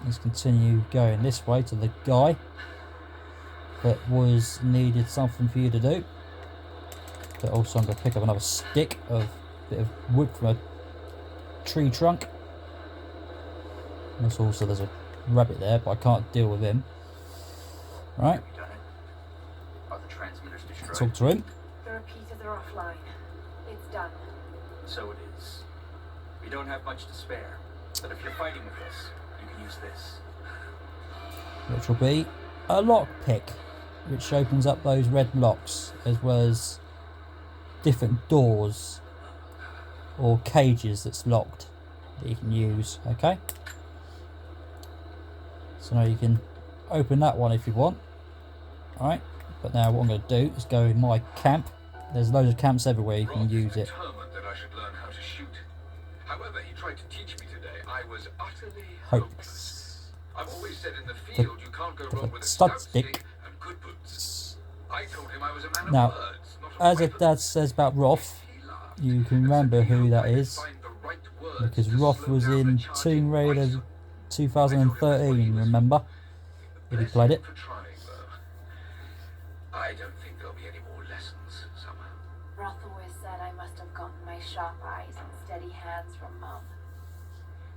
is continue going this way to the guy that needed something for you to do. But also I'm going to pick up another stick of bit of wood from a tree trunk. And there's a rabbit there, but I can't deal with him. Right, Have you done it? Are the transmitters destroyed? talk to him. The repeaters are offline. It's done. So it is. We don't have much to spare, but if you're fighting with us, you can use this. which will be a lockpick, which opens up those red locks, as well as different doors or cages that's locked that you can use. Okay, so now you can open that one if you want. Alright, but now what I'm going to do is go in my camp. There's loads of camps everywhere you can use it. Determined that I should learn how to shoot. However, he tried to teach me today. I was utterly Hopeless. I've always said in the field you can't go wrong with a stud stout stick. stick and good boots. I told him I was a man of Now, words, not a as weapon. Dad says about Roth, He laughed you can and remember said, who "You that might is, find the right words because to Roth slow was down in the charging Tomb Raider bison." 2013, remember? If you played it. For trying, though. I don't think there'll be any more lessons, Summer. Roth always said I must have gotten my sharp eyes and steady hands from Mum.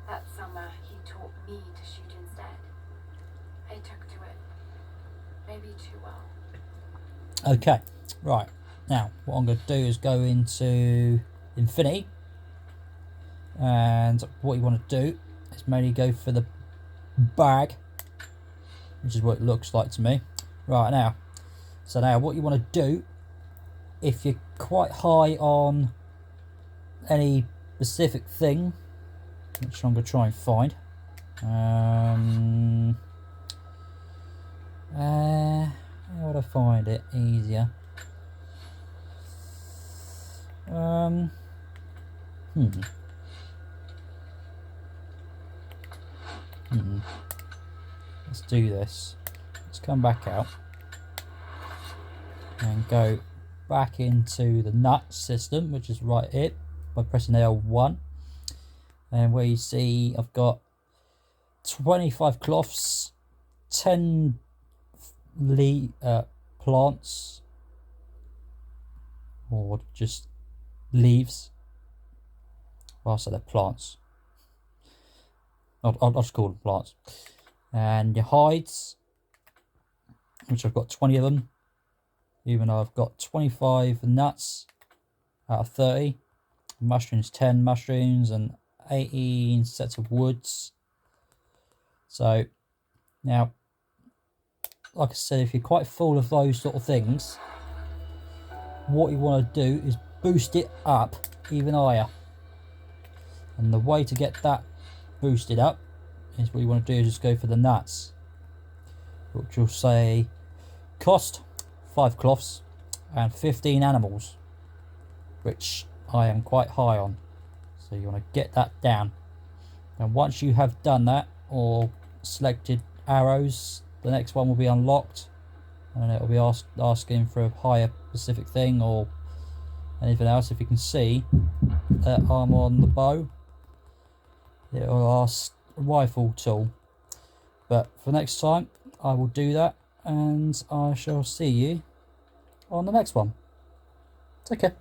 That summer, he taught me to shoot instead. I took to it. Maybe too well. Okay, right. Now, what I'm going to do is go into Infinity. And what you want to do is mainly go for the bag, which is what it looks like to me. Right, now. So now what you want to do, if you're quite high on any specific thing, which I'm going to try and find. How would I find it easier? Let's do this. Let's come back out and go back into the nut system, which is right here, by pressing L1. And where you see I've got 25 cloths, 10 plants, or just leaves. Well, I'll say they're plants. I'll just call them plants. And your hides, which I've got 20 of them, even though I've got 25 nuts out of 30. Mushrooms, 10 mushrooms, and 18 sets of woods. So now, like I said, if you're quite full of those sort of things, what you want to do is boost it up even higher. And the way to get that boosted up is what you want to do is just go for the nuts, which will say cost 5 cloths and 15 animals, which I am quite high on. So you want to get that down. And once you have done that, or selected arrows, the next one will be unlocked, and it will be asking for a higher specific thing or anything else. If you can see that I'm on the bow, it will ask rifle tool. But for next time I will do that, and I shall see you on the next one. Take care.